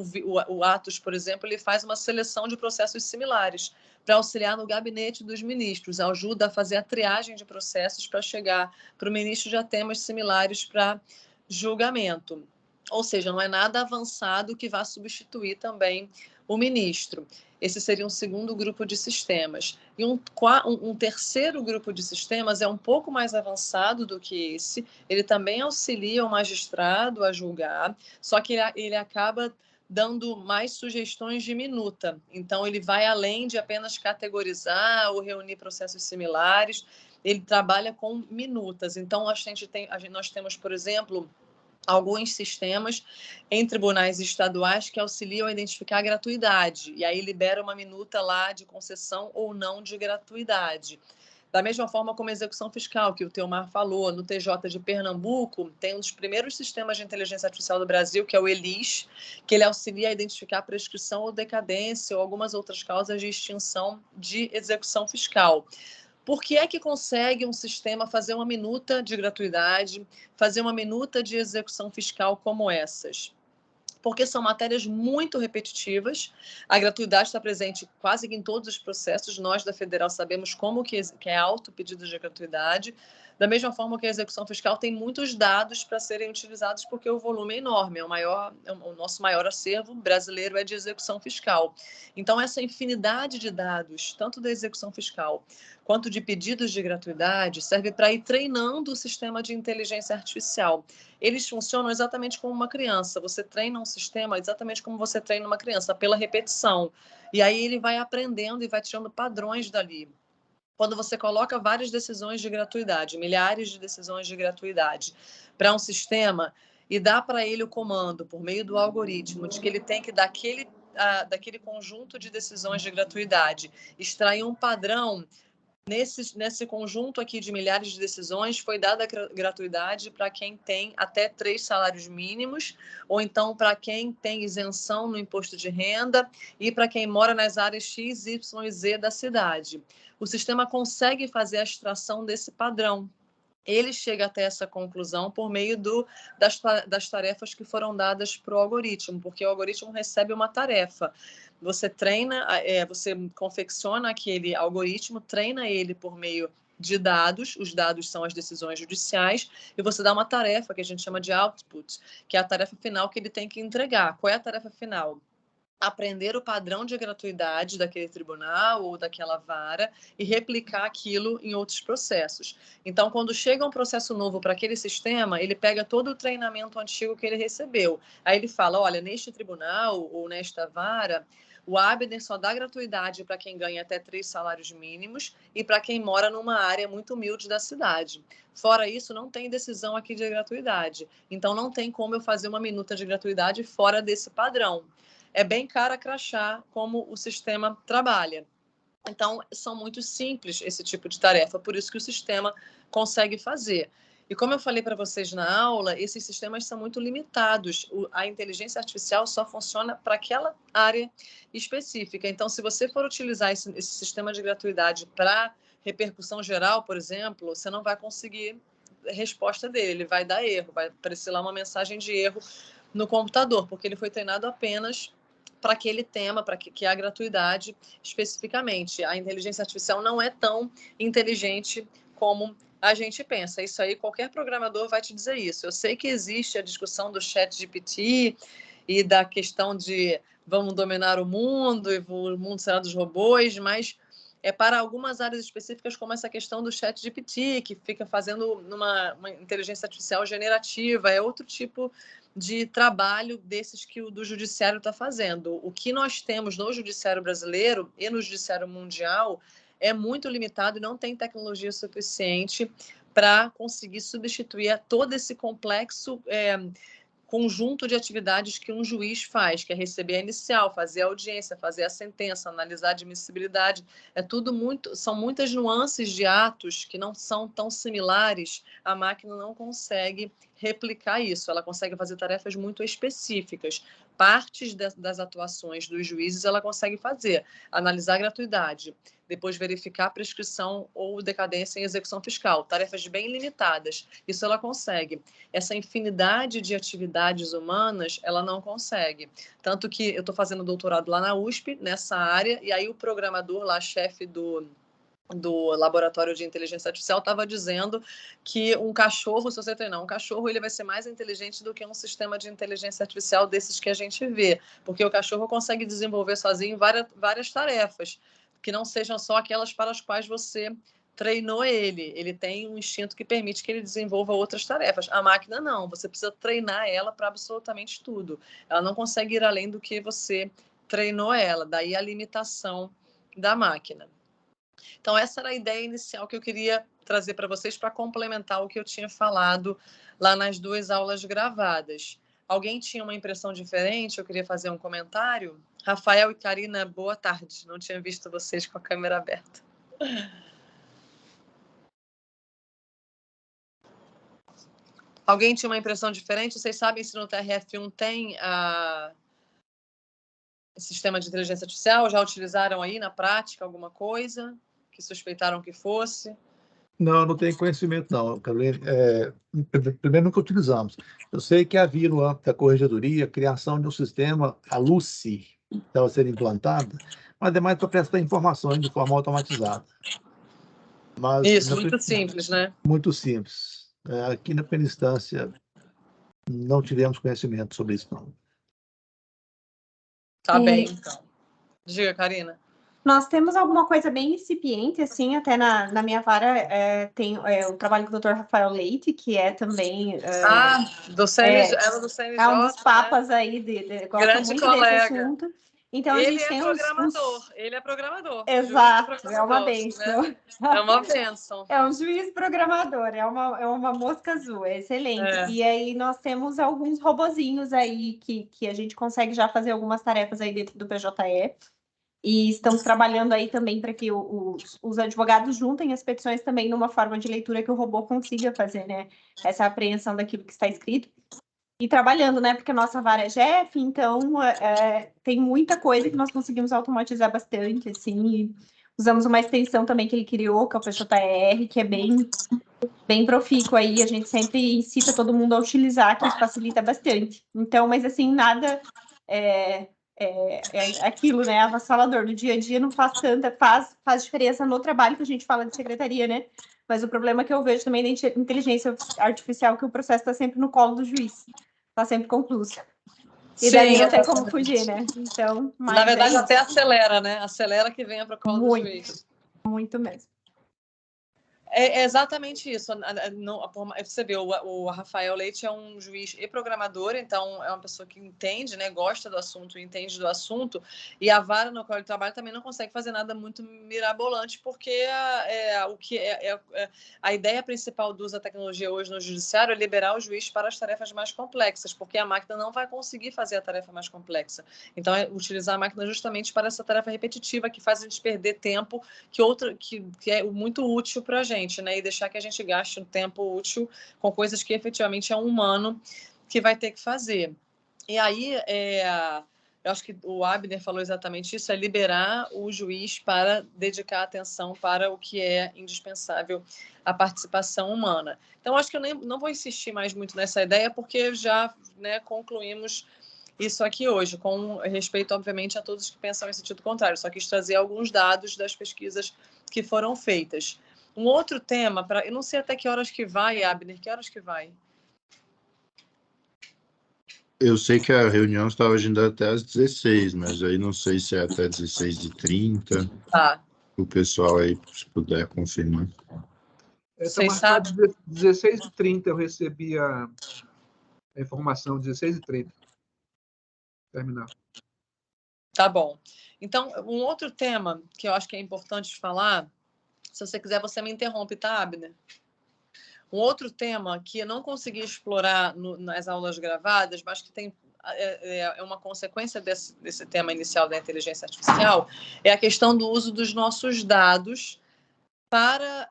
o Atos, por exemplo, ele faz uma seleção de processos similares para auxiliar no gabinete dos ministros, ajuda a fazer a triagem de processos para chegar para o ministro já temas similares para julgamento. Ou seja, não é nada avançado que vá substituir também o ministro. Esse seria um segundo grupo de sistemas. E um terceiro grupo de sistemas é um pouco mais avançado do que esse. Ele também auxilia o magistrado a julgar, só que ele acaba dando mais sugestões de minuta. Então, ele vai além de apenas categorizar ou reunir processos similares, ele trabalha com minutas. Então, nós temos, por exemplo, alguns sistemas em tribunais estaduais que auxiliam a identificar a gratuidade, e aí libera uma minuta lá de concessão ou não de gratuidade. Da mesma forma como a execução fiscal, que o Teomar falou, no TJ de Pernambuco, tem um dos primeiros sistemas de inteligência artificial do Brasil, que é o ELIS, que ele auxilia a identificar prescrição ou decadência ou algumas outras causas de extinção de execução fiscal. Por que é que consegue um sistema fazer uma minuta de gratuidade, fazer uma minuta de execução fiscal como essas? Porque são matérias muito repetitivas, a gratuidade está presente quase que em todos os processos, nós da Federal sabemos como que é alto o pedido de gratuidade, Da mesma forma que a execução fiscal tem muitos dados para serem utilizados, porque o volume é enorme, o nosso maior acervo brasileiro é de execução fiscal. Então, essa infinidade de dados, tanto da execução fiscal quanto de pedidos de gratuidade, serve para ir treinando o sistema de inteligência artificial. Eles funcionam exatamente como uma criança. Você treina um sistema exatamente como você treina uma criança, pela repetição. E aí ele vai aprendendo e vai tirando padrões dali. Quando você coloca várias decisões de gratuidade, milhares de decisões de gratuidade, para um sistema e dá para ele o comando, por meio do algoritmo, de que ele tem que, daquele conjunto de decisões de gratuidade, extrair um padrão. Nesse conjunto aqui de milhares de decisões, foi dada gratuidade para quem tem até 3 salários mínimos, ou então para quem tem isenção no imposto de renda e para quem mora nas áreas X, Y e Z da cidade. O sistema consegue fazer a extração desse padrão. Ele chega até essa conclusão por meio das tarefas que foram dadas para o algoritmo, porque o algoritmo recebe uma tarefa. Você treina, você confecciona aquele algoritmo, treina ele por meio de dados, os dados são as decisões judiciais, e você dá uma tarefa que a gente chama de output, que é a tarefa final que ele tem que entregar. Qual é a tarefa final? Aprender o padrão de gratuidade daquele tribunal ou daquela vara e replicar aquilo em outros processos. Então, quando chega um processo novo para aquele sistema, ele pega todo o treinamento antigo que ele recebeu. Aí ele fala, olha, neste tribunal ou nesta vara, o Abner só dá gratuidade para quem ganha até 3 salários mínimos e para quem mora numa área muito humilde da cidade. Fora isso, não tem decisão aqui de gratuidade. Então, não tem como eu fazer uma minuta de gratuidade fora desse padrão. É bem cara crachá como o sistema trabalha. Então, são muito simples esse tipo de tarefa, por isso que o sistema consegue fazer. E como eu falei para vocês na aula, esses sistemas são muito limitados. A inteligência artificial só funciona para aquela área específica. Então, se você for utilizar esse sistema de gratuidade para repercussão geral, por exemplo, você não vai conseguir resposta dele, ele vai dar erro, vai aparecer lá uma mensagem de erro no computador, porque ele foi treinado apenas para aquele tema, para que é a gratuidade especificamente. A inteligência artificial não é tão inteligente como a gente pensa. Isso aí, qualquer programador vai te dizer isso. Eu sei que existe a discussão do ChatGPT e da questão de vamos dominar o mundo e o mundo será dos robôs, mas é para algumas áreas específicas, como essa questão do ChatGPT, que fica fazendo uma inteligência artificial generativa, é outro tipo de trabalho desses que o do judiciário está fazendo. O que nós temos no judiciário brasileiro e no judiciário mundial é muito limitado e não tem tecnologia suficiente para conseguir substituir todo esse complexo conjunto de atividades que um juiz faz, que é receber a inicial, fazer a audiência, fazer a sentença, analisar a admissibilidade. São muitas nuances de atos que não são tão similares. A máquina não consegue replicar isso, ela consegue fazer tarefas muito específicas. Partes das atuações dos juízes ela consegue fazer, analisar a gratuidade, depois verificar a prescrição ou decadência em execução fiscal, tarefas bem limitadas. Isso ela consegue. Essa infinidade de atividades humanas, ela não consegue. Tanto que eu estou fazendo doutorado lá na USP, nessa área, e aí o programador lá, chefe do laboratório de inteligência artificial, estava dizendo que um cachorro, se você treinar um cachorro, ele vai ser mais inteligente do que um sistema de inteligência artificial desses que a gente vê, porque o cachorro consegue desenvolver sozinho várias tarefas, que não sejam só aquelas para as quais você treinou ele. Ele tem um instinto que permite que ele desenvolva outras tarefas. A máquina não, você precisa treinar ela para absolutamente tudo. Ela não consegue ir além do que você treinou ela, daí a limitação da máquina. Então, essa era a ideia inicial que eu queria trazer para vocês para complementar o que eu tinha falado lá nas 2 aulas gravadas. Alguém tinha uma impressão diferente? Eu queria fazer um comentário. Rafael e Karina, boa tarde. Não tinha visto vocês com a câmera aberta. Alguém tinha uma impressão diferente? Vocês sabem se no TRF1 tem sistema de inteligência artificial? Já utilizaram aí na prática alguma coisa que suspeitaram que fosse? Não tenho conhecimento, não, Carolina. Primeiro, nunca utilizamos. Eu sei que havia no âmbito da corregedoria a criação de um sistema, a Lucy, que estava sendo implantada, mas demais para prestar informações de forma automatizada. Mas Isso, muito simples, né? muito simples. Aqui na primeira instância, não tivemos conhecimento sobre isso, não. Tá bem, então. Diga, Karina. Nós temos alguma coisa bem incipiente, assim, até na minha vara tem o trabalho com o Dr. Rafael Leite, que é também... do CNJ, era do CNJ, é um dos né? papas aí, gosta Grande muito colega. desse assunto. Então, a Ele gente é tem programador, ele é programador. Exato, é uma Né? benção. É uma benção. É um juiz programador, é uma mosca azul, é excelente. E aí nós temos alguns robozinhos aí que a gente consegue já fazer algumas tarefas aí dentro do PJE. E estamos trabalhando aí também para que os advogados juntem as petições também numa forma de leitura que o robô consiga fazer, né? Essa apreensão daquilo que está escrito. E trabalhando, né? Porque a nossa vara é GEF, então tem muita coisa que nós conseguimos automatizar bastante, assim. E usamos uma extensão também que ele criou, que é o PJR, que é bem profícuo aí. A gente sempre incita todo mundo a utilizar, que facilita bastante. Então, mas assim, nada... é aquilo, né? Avassalador. No dia a dia não faz tanta... Faz diferença no trabalho que a gente fala de secretaria, né? Mas o problema que eu vejo também da inteligência artificial é que o processo está sempre no colo do juiz. Está sempre concluso. E daí não tem como fugir, né? Então, mas na verdade, até acelera, né? Acelera que venha para o colo do juiz. Muito mesmo. É exatamente isso. Você vê, o Rafael Leite é um juiz e programador, então é uma pessoa que entende, né, gosta do assunto, entende do assunto, e a vara no qual ele trabalha também não consegue fazer nada muito mirabolante, porque a ideia principal do uso da tecnologia hoje no judiciário é liberar o juiz para as tarefas mais complexas, porque a máquina não vai conseguir fazer a tarefa mais complexa. Então, é utilizar a máquina justamente para essa tarefa repetitiva, que faz a gente perder tempo, que é muito útil para a gente. Né, e deixar que a gente gaste um tempo útil com coisas que efetivamente é um humano que vai ter que fazer. E aí, eu acho que o Abner falou exatamente isso, é liberar o juiz para dedicar atenção para o que é indispensável, a participação humana. Então, acho que eu não vou insistir mais muito nessa ideia, porque já, né, concluímos isso aqui hoje, com respeito, obviamente, a todos que pensam em sentido contrário. Só quis trazer alguns dados das pesquisas que foram feitas. Um outro tema, eu não sei até que horas que vai, Abner, que horas que vai? Eu sei que a reunião estava agendada até às 16, mas aí não sei se é até 16h30. Tá. O pessoal aí, se puder confirmar. Está marcado 16h30, eu recebi a informação, 16h30. Terminar. Tá bom. Então, um outro tema que eu acho que é importante falar, se você quiser, você me interrompe, tá, Abner? Um outro tema que eu não consegui explorar nas aulas gravadas, mas que é uma consequência desse tema inicial da inteligência artificial, é a questão do uso dos nossos dados para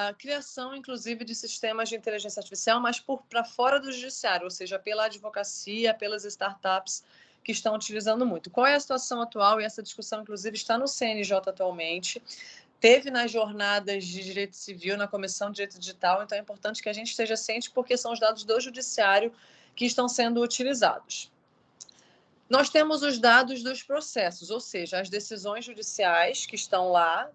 a criação, inclusive, de sistemas de inteligência artificial, mas para fora do judiciário, ou seja, pela advocacia, pelas startups que estão utilizando muito. Qual é a situação atual? E essa discussão, inclusive, está no CNJ atualmente. Teve nas jornadas de direito civil, na Comissão de Direito Digital, então é importante que a gente esteja ciente, porque são os dados do judiciário que estão sendo utilizados. Nós temos os dados dos processos, ou seja, as decisões judiciais que estão lá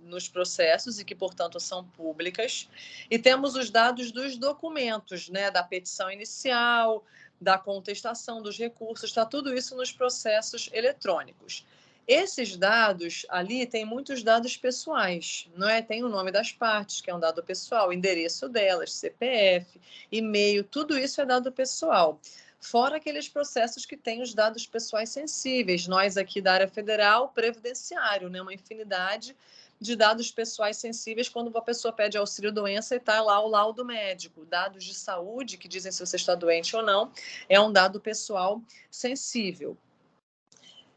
nos processos e que, portanto, são públicas, e temos os dados dos documentos, né, da petição inicial, da contestação dos recursos, está tudo isso nos processos eletrônicos. Esses dados ali têm muitos dados pessoais, não é? Tem o nome das partes, que é um dado pessoal, o endereço delas, CPF, e-mail, tudo isso é dado pessoal. Fora aqueles processos que têm os dados pessoais sensíveis. Nós aqui da área federal, previdenciário, né? Uma infinidade de dados pessoais sensíveis quando uma pessoa pede auxílio-doença e está lá o laudo médico. Dados de saúde, que dizem se você está doente ou não, é um dado pessoal sensível.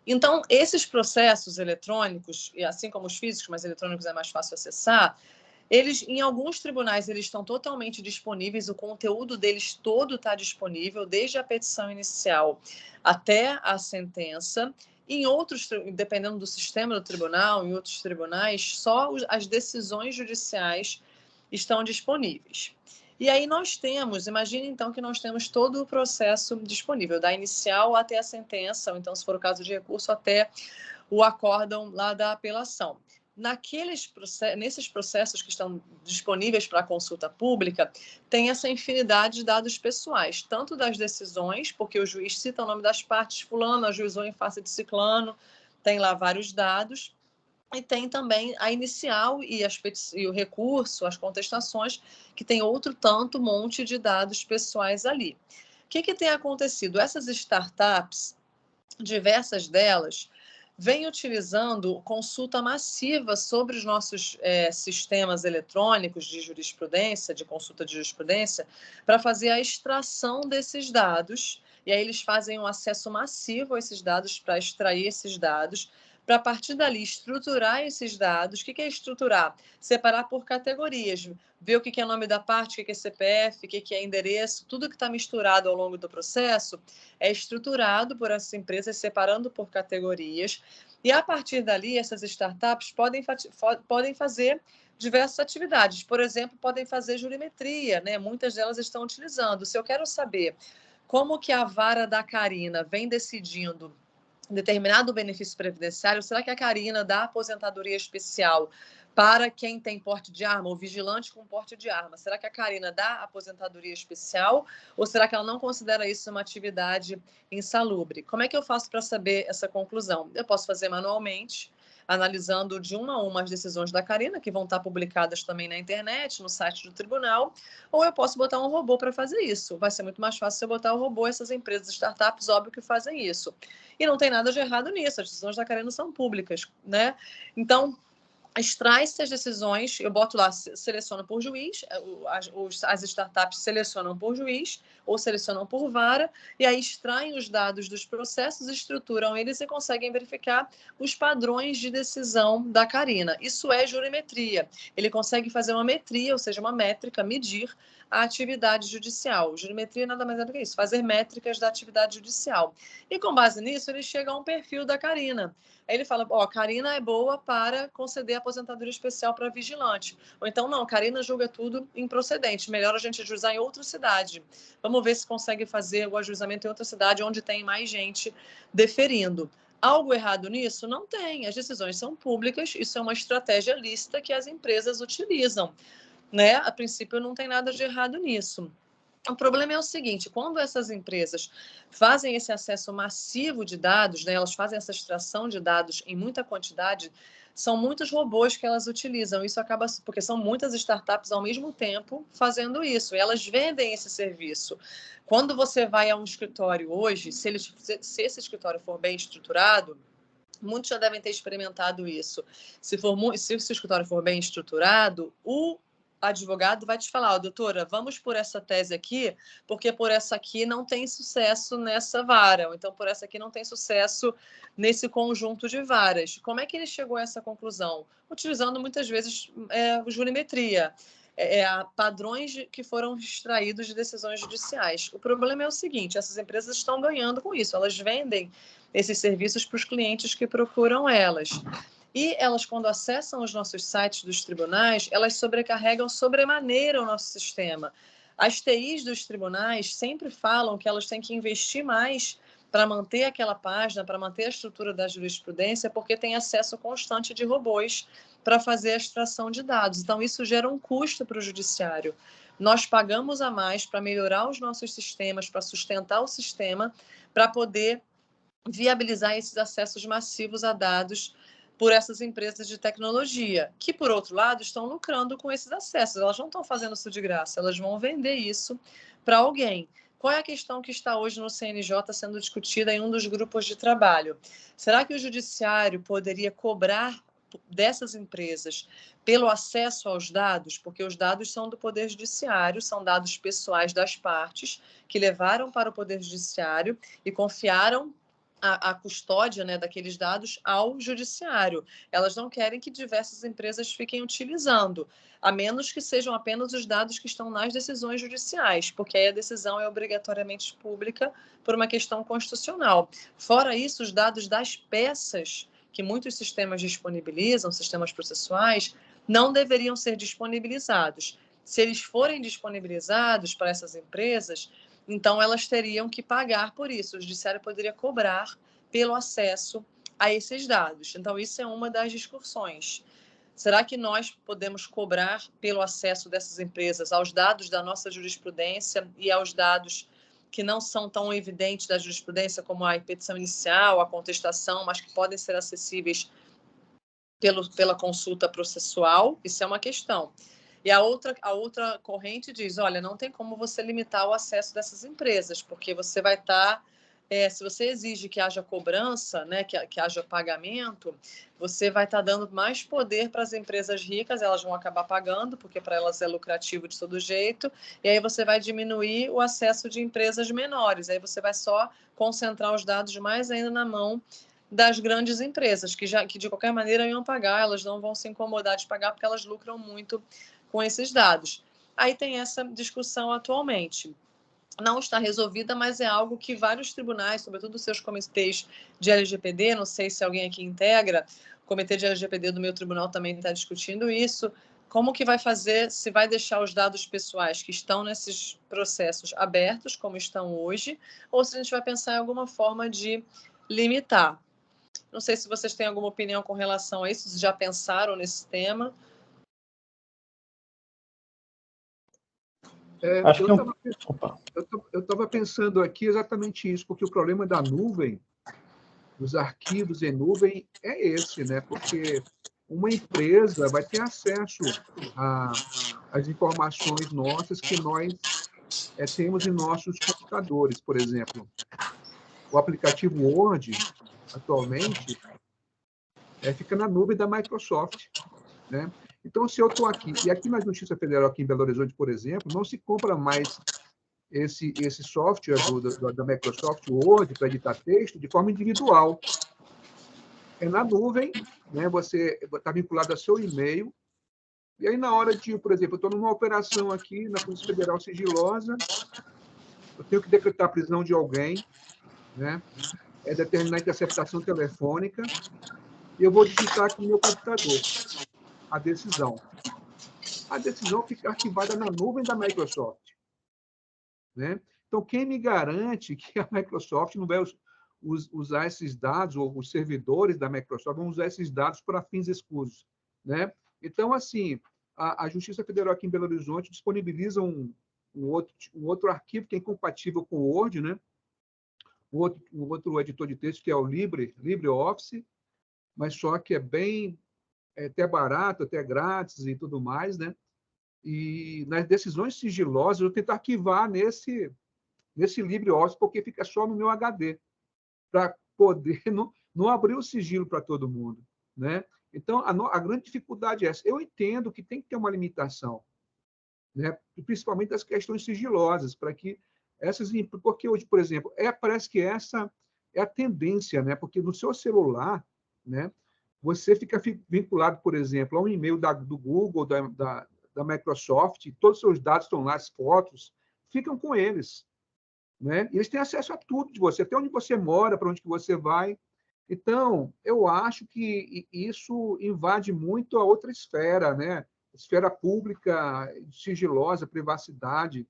Então, esses processos eletrônicos, e assim como os físicos, mas eletrônicos é mais fácil acessar, eles, em alguns tribunais, eles estão totalmente disponíveis, o conteúdo deles todo está disponível, desde a petição inicial até a sentença. Em outros, dependendo do sistema do tribunal, em outros tribunais, só as decisões judiciais estão disponíveis. E aí nós temos, imagine então que nós temos todo o processo disponível, da inicial até a sentença, ou então, se for o caso de recurso, até o acórdão lá da apelação. nesses processos que estão disponíveis para consulta pública, tem essa infinidade de dados pessoais, tanto das decisões, porque o juiz cita o nome das partes, fulano ajuizou em face de ciclano, tem lá vários dados, e tem também a inicial e o recurso, as contestações, que tem outro tanto monte de dados pessoais ali. O que tem acontecido? Essas startups, diversas delas, vêm utilizando consulta massiva sobre os nossos sistemas eletrônicos de jurisprudência, de consulta de jurisprudência, para fazer a extração desses dados. E aí eles fazem um acesso massivo a esses dados para extrair esses dados, para a partir dali estruturar esses dados. O que é estruturar? Separar por categorias, ver o que é nome da parte, o que é CPF, o que é endereço, tudo que está misturado ao longo do processo é estruturado por essas empresas, separando por categorias, e a partir dali essas startups podem fazer diversas atividades. Por exemplo, podem fazer jurimetria, né? Muitas delas estão utilizando. Se eu quero saber como que a vara da Carina vem decidindo determinado benefício previdenciário, será que a Carina dá aposentadoria especial para quem tem porte de arma, ou vigilante com porte de arma? Será que a Carina dá aposentadoria especial ou será que ela não considera isso uma atividade insalubre? Como é que eu faço para saber essa conclusão? Eu posso fazer manualmente, analisando de uma a uma as decisões da Carina, que vão estar publicadas também na internet, no site do tribunal, ou eu posso botar um robô para fazer isso. Vai ser muito mais fácil se eu botar o robô. Essas empresas, startups, óbvio que fazem isso. E não tem nada de errado nisso, as decisões da Carina são públicas, né? Então, extrai-se as decisões, eu boto lá, seleciono por juiz, as startups selecionam por juiz ou selecionam por vara, e aí extraem os dados dos processos, estruturam eles e conseguem verificar os padrões de decisão da Carina. Isso é jurimetria. Ele consegue fazer uma metria, ou seja, uma métrica, medir a atividade judicial. Jurimetria nada mais é do que isso, fazer métricas da atividade judicial. E com base nisso, ele chega a um perfil da Carina. Aí ele fala, a Carina é boa para conceder aposentadoria especial para vigilante. Ou então, não, Carina julga tudo improcedente. Melhor a gente ajuizar em outra cidade. Vamos ver se consegue fazer o ajuizamento em outra cidade onde tem mais gente deferindo. Algo errado nisso? Não tem. As decisões são públicas. Isso é uma estratégia lícita que as empresas utilizam, né? A princípio, não tem nada de errado nisso. O problema é o seguinte, quando essas empresas fazem esse acesso massivo de dados, né, elas fazem essa extração de dados em muita quantidade, são muitos robôs que elas utilizam. Isso acaba porque são muitas startups ao mesmo tempo fazendo isso. E elas vendem esse serviço. Quando você vai a um escritório hoje, se esse escritório for bem estruturado, muitos já devem ter experimentado isso. Se o escritório for bem estruturado, o advogado vai te falar, doutora, vamos por essa tese aqui, porque por essa aqui não tem sucesso nessa vara, ou então por essa aqui não tem sucesso nesse conjunto de varas. Como é que ele chegou a essa conclusão? Utilizando muitas vezes jurimetria, padrões que foram extraídos de decisões judiciais. O problema é o seguinte, essas empresas estão ganhando com isso, elas vendem esses serviços para os clientes que procuram elas. E elas, quando acessam os nossos sites dos tribunais, elas sobrecarregam sobremaneira o nosso sistema. As TIs dos tribunais sempre falam que elas têm que investir mais para manter aquela página, para manter a estrutura da jurisprudência, porque tem acesso constante de robôs para fazer a extração de dados. Então, isso gera um custo para o judiciário. Nós pagamos a mais para melhorar os nossos sistemas, para sustentar o sistema, para poder viabilizar esses acessos massivos a dados por essas empresas de tecnologia, que, por outro lado, estão lucrando com esses acessos. Elas não estão fazendo isso de graça, elas vão vender isso para alguém. Qual é a questão que está hoje no CNJ sendo discutida em um dos grupos de trabalho? Será que o judiciário poderia cobrar dessas empresas pelo acesso aos dados? Porque os dados são do Poder Judiciário, são dados pessoais das partes que levaram para o Poder Judiciário e confiaram a custódia, né, daqueles dados ao judiciário. Elas não querem que diversas empresas fiquem utilizando, a menos que sejam apenas os dados que estão nas decisões judiciais, porque aí a decisão é obrigatoriamente pública por uma questão constitucional. Fora isso, os dados das peças que muitos sistemas disponibilizam, sistemas processuais, não deveriam ser disponibilizados. Se eles forem disponibilizados para essas empresas, então elas teriam que pagar por isso. O judiciário poderia cobrar pelo acesso a esses dados. Então, isso é uma das discussões. será que nós podemos cobrar pelo acesso dessas empresas aos dados da nossa jurisprudência e aos dados que não são tão evidentes da jurisprudência, como a petição inicial, a contestação, mas que podem ser acessíveis pela consulta processual? Isso é uma questão. E a outra corrente diz, olha, não tem como você limitar o acesso dessas empresas, porque você vai estar... se você exige que haja cobrança, né, que haja pagamento, você vai estar dando mais poder para as empresas ricas, elas vão acabar pagando, porque para elas é lucrativo de todo jeito, e aí você vai diminuir o acesso de empresas menores, aí você vai só concentrar os dados mais ainda na mão das grandes empresas, que de qualquer maneira iam pagar, elas não vão se incomodar de pagar, porque elas lucram muito com esses dados. Aí tem essa discussão atualmente. Não está resolvida, mas é algo que vários tribunais, sobretudo os seus comitês de LGPD, não sei se alguém aqui integra, o comitê de LGPD do meu tribunal também está discutindo isso, como que vai fazer, se vai deixar os dados pessoais que estão nesses processos abertos, como estão hoje, ou se a gente vai pensar em alguma forma de limitar. Não sei se vocês têm alguma opinião com relação a isso, se já pensaram nesse tema. Acho que eu estava pensando aqui exatamente isso, porque o problema da nuvem, dos arquivos em nuvem, é esse, né? Porque uma empresa vai ter acesso às informações nossas que nós temos em nossos computadores, por exemplo. O aplicativo Word, atualmente, fica na nuvem da Microsoft, né? Então, se eu estou aqui, e aqui na Justiça Federal, aqui em Belo Horizonte, por exemplo, não se compra mais esse software da Microsoft Word para editar texto de forma individual. É na nuvem, né? Você está vinculado ao seu e-mail, e aí na hora de, por exemplo, eu estou numa operação aqui na Polícia Federal sigilosa, eu tenho que decretar a prisão de alguém, né? Determinar a interceptação telefônica, e eu vou digitar aqui no meu computador a decisão. A decisão fica arquivada na nuvem da Microsoft, né? Então, quem me garante que a Microsoft não vai usar esses dados, ou os servidores da Microsoft vão usar esses dados para fins escusos, né? Então, assim, a Justiça Federal aqui em Belo Horizonte disponibiliza um outro arquivo que é incompatível com o Word, né? Um outro editor de texto que é o LibreOffice, mas só que é até barato, até grátis e tudo mais, né? E nas decisões sigilosas, eu tento arquivar nesse LibreOffice, porque fica só no meu HD, para poder não abrir o sigilo para todo mundo, né? Então, a grande dificuldade é essa. Eu entendo que tem que ter uma limitação, né? Principalmente das questões sigilosas, para que porque hoje, por exemplo, parece que essa é a tendência, né? Porque no seu celular, né, você fica vinculado, por exemplo, a um e-mail do Google, da Microsoft, todos os seus dados estão lá, as fotos, ficam com eles, né? E eles têm acesso a tudo de você, até onde você mora, para onde que você vai. Então, eu acho que isso invade muito a outra esfera, né? Esfera pública, sigilosa, privacidade.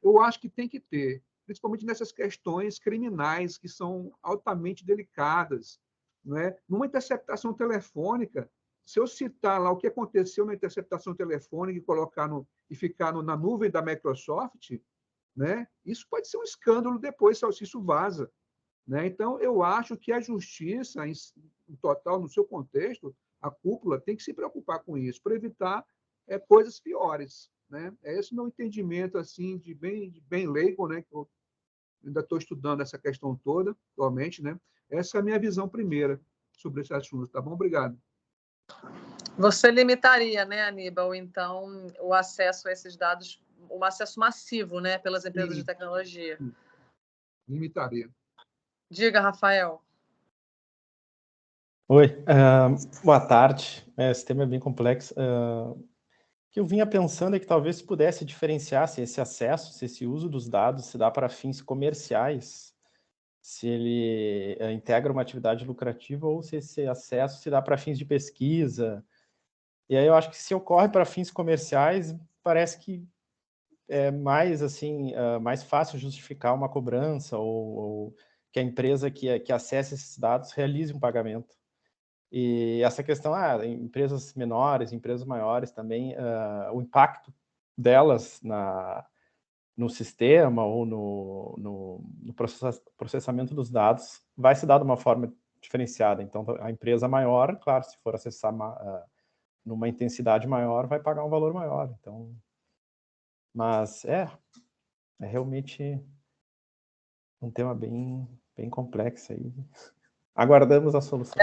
Eu acho que tem que ter, principalmente nessas questões criminais, que são altamente delicadas, não é? Numa interceptação telefônica, se eu citar lá o que aconteceu na interceptação telefônica e ficar na nuvem da Microsoft, né? Isso pode ser um escândalo depois, se isso vaza, né? Então, eu acho que a justiça, em total, no seu contexto, a cúpula tem que se preocupar com isso, para evitar coisas piores, né? Esse é o meu entendimento assim, de bem leigo, né? Que eu ainda estou estudando essa questão toda, atualmente, né? Essa é a minha visão primeira sobre esse assunto, tá bom? Obrigado. Você limitaria, né, Aníbal, então, o acesso a esses dados, um acesso massivo, né, pelas empresas de tecnologia? Limitaria. Diga, Rafael. Oi, boa tarde. Esse tema é bem complexo. O que eu vinha pensando é que talvez se pudesse diferenciar se esse acesso, se esse uso dos dados se dá para fins comerciais, se ele integra uma atividade lucrativa ou se esse acesso se dá para fins de pesquisa. E aí eu acho que se ocorre para fins comerciais, parece que é mais, assim, mais fácil justificar uma cobrança ou que a empresa que acessa esses dados realize um pagamento. E essa questão, empresas menores, empresas maiores também, o impacto delas no sistema ou no processamento dos dados vai se dar de uma forma diferenciada. Então, a empresa maior, claro, se for acessar numa intensidade maior, vai pagar um valor maior. Então, mas é realmente um tema bem complexo aí. Aguardamos a solução.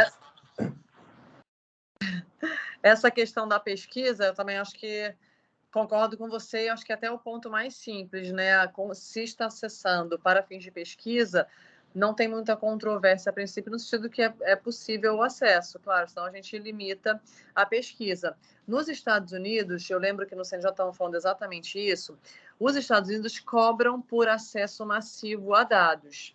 Essa questão da pesquisa, eu também acho que concordo com você, acho que até o ponto mais simples, né? Se está acessando para fins de pesquisa, não tem muita controvérsia a princípio, no sentido que é possível o acesso, claro, senão a gente limita a pesquisa. Nos Estados Unidos, eu lembro que no CNJ já estavam falando exatamente isso, os Estados Unidos cobram por acesso massivo a dados.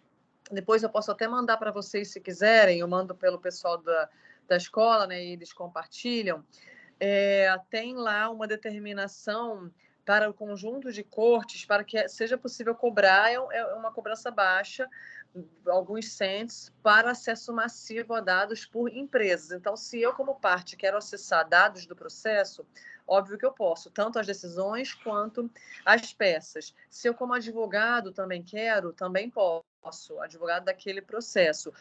Depois eu posso até mandar para vocês, se quiserem, eu mando pelo pessoal da escola, né, e eles compartilham. Tem lá uma determinação para o conjunto de cortes para que seja possível cobrar, é uma cobrança baixa, alguns cents, para acesso massivo a dados por empresas. Então, se eu, como parte, quero acessar dados do processo, óbvio que eu posso, tanto as decisões quanto as peças. Se eu, como advogado, também quero, também posso, advogado daquele processo.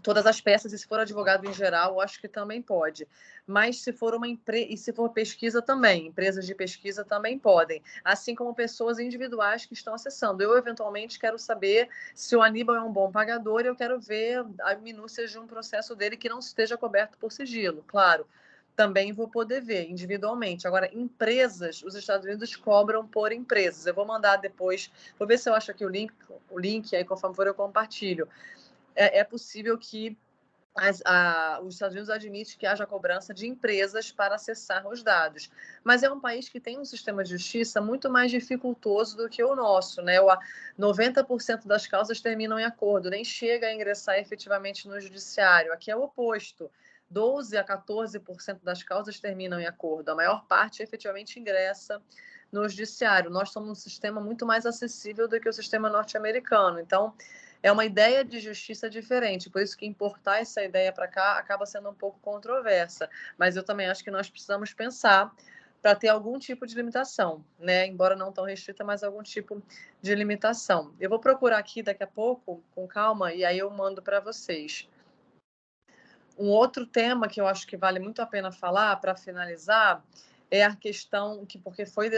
Todas as peças, e se for advogado em geral, eu acho que também pode. Mas se for e se for pesquisa também, empresas de pesquisa também podem, assim como pessoas individuais que estão acessando. Eu, eventualmente, quero saber se o Aníbal é um bom pagador e eu quero ver as minúcias de um processo dele que não esteja coberto por sigilo, claro. Também vou poder ver individualmente. Agora, empresas, os Estados Unidos cobram por empresas. Eu vou mandar depois, vou ver se eu acho aqui o link, aí conforme for eu compartilho. É possível que os Estados Unidos admitem que haja cobrança de empresas para acessar os dados. Mas é um país que tem um sistema de justiça muito mais dificultoso do que o nosso, né? 90% das causas terminam em acordo, nem chega a ingressar efetivamente no judiciário. Aqui é o oposto. 12% a 14% das causas terminam em acordo. A maior parte efetivamente ingressa no judiciário. Nós somos um sistema muito mais acessível do que o sistema norte-americano. Então, é uma ideia de justiça diferente, por isso que importar essa ideia para cá acaba sendo um pouco controversa. Mas eu também acho que nós precisamos pensar para ter algum tipo de limitação, né? Embora não tão restrita, mas algum tipo de limitação. Eu vou procurar aqui daqui a pouco, com calma, e aí eu mando para vocês. Um outro tema que eu acho que vale muito a pena falar, para finalizar, é a questão que, porque foi,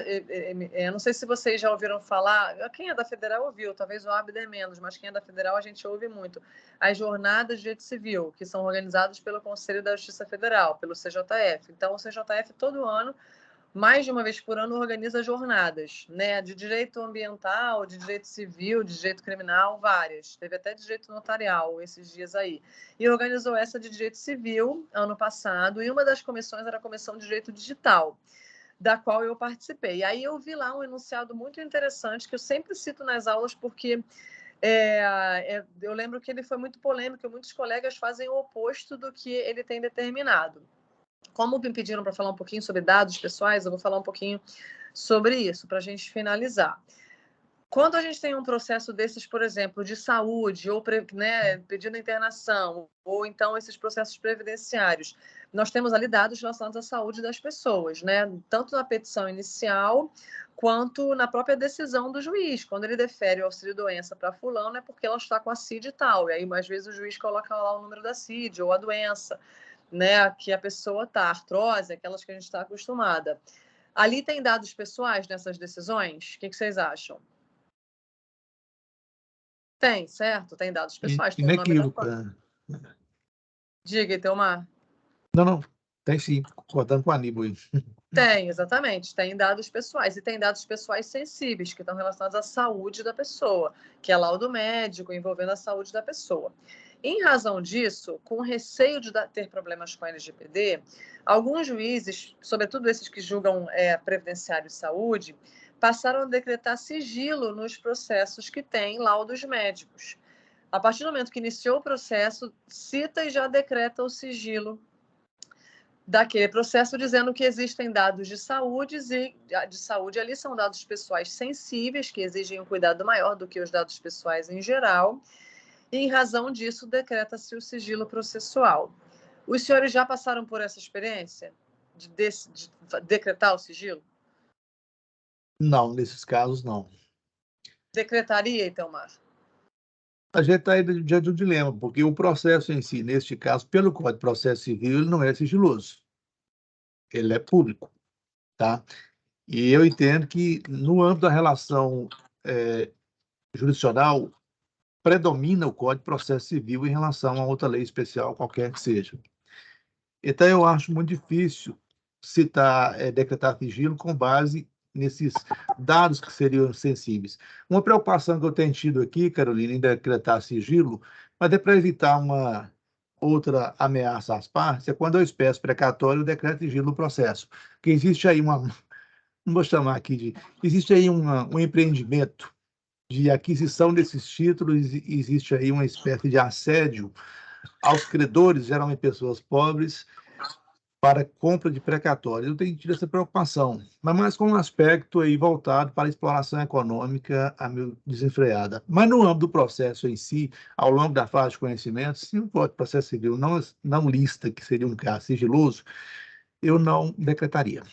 eu não sei se vocês já ouviram falar, quem é da Federal ouviu, talvez o Abder menos, mas quem é da Federal a gente ouve muito, as jornadas de direito civil, que são organizadas pelo Conselho da Justiça Federal, pelo CJF. Então, o CJF, todo ano, mais de uma vez por ano, organiza jornadas, né, de direito ambiental, de direito civil, de direito criminal, várias. Teve até de direito notarial esses dias aí. E organizou essa de direito civil ano passado, e uma das comissões era a Comissão de Direito Digital, da qual eu participei. E aí eu vi lá um enunciado muito interessante, que eu sempre cito nas aulas, porque eu lembro que ele foi muito polêmico, e muitos colegas fazem o oposto do que ele tem determinado. Como me pediram para falar um pouquinho sobre dados pessoais, eu vou falar um pouquinho sobre isso, para a gente finalizar. Quando a gente tem um processo desses, por exemplo, de saúde, ou pedindo internação, ou então esses processos previdenciários, nós temos ali dados relacionados à saúde das pessoas, né? Tanto na petição inicial, quanto na própria decisão do juiz. Quando ele defere o auxílio-doença para fulano, é porque ela está com a CID e tal. E aí, às vezes, o juiz coloca lá o número da CID ou a doença, né, que a pessoa está, artrose, aquelas que a gente está acostumada. Ali tem dados pessoais nessas decisões? O que vocês acham? Tem, certo? Tem dados pessoais. Tem o nome Inequívoco. Diga, Itelmar. Não, tem sim, concordando com o Aníbal aí. Tem, exatamente. Tem dados pessoais. E tem dados pessoais sensíveis, que estão relacionados à saúde da pessoa, que é laudo médico envolvendo a saúde da pessoa. Em razão disso, com receio de ter problemas com a LGPD, alguns juízes, sobretudo esses que julgam previdenciário e saúde, passaram a decretar sigilo nos processos que têm laudos médicos. A partir do momento que iniciou o processo, cita e já decreta o sigilo daquele processo, dizendo que existem dados de saúde ali são dados pessoais sensíveis, que exigem um cuidado maior do que os dados pessoais em geral, e, em razão disso, decreta-se o sigilo processual. Os senhores já passaram por essa experiência de decretar o sigilo? Não, nesses casos, não. Decretaria, Itamar? A gente está aí diante de um dilema, porque o processo em si, neste caso, pelo Código de Processo Civil, ele não é sigiloso. Ele é público, tá? E eu entendo que, no âmbito da relação jurisdicional, predomina o Código de Processo Civil em relação a outra lei especial, qualquer que seja. Então, eu acho muito difícil decretar sigilo com base nesses dados que seriam sensíveis. Uma preocupação que eu tenho tido aqui, Carolina, em decretar sigilo, mas é para evitar uma outra ameaça às partes, é quando eu peço precatório, eu decreto sigilo no processo. Porque existe aí não vou chamar aqui existe aí um empreendimento de aquisição desses títulos, existe aí uma espécie de assédio aos credores, geralmente pessoas pobres, para compra de precatórios. Eu tenho tido essa preocupação, mas mais com um aspecto aí voltado para a exploração econômica desenfreada. Mas no âmbito do processo em si, ao longo da fase de conhecimento, se o Código de Processo Civil não lista que seria um caso sigiloso, eu não decretaria.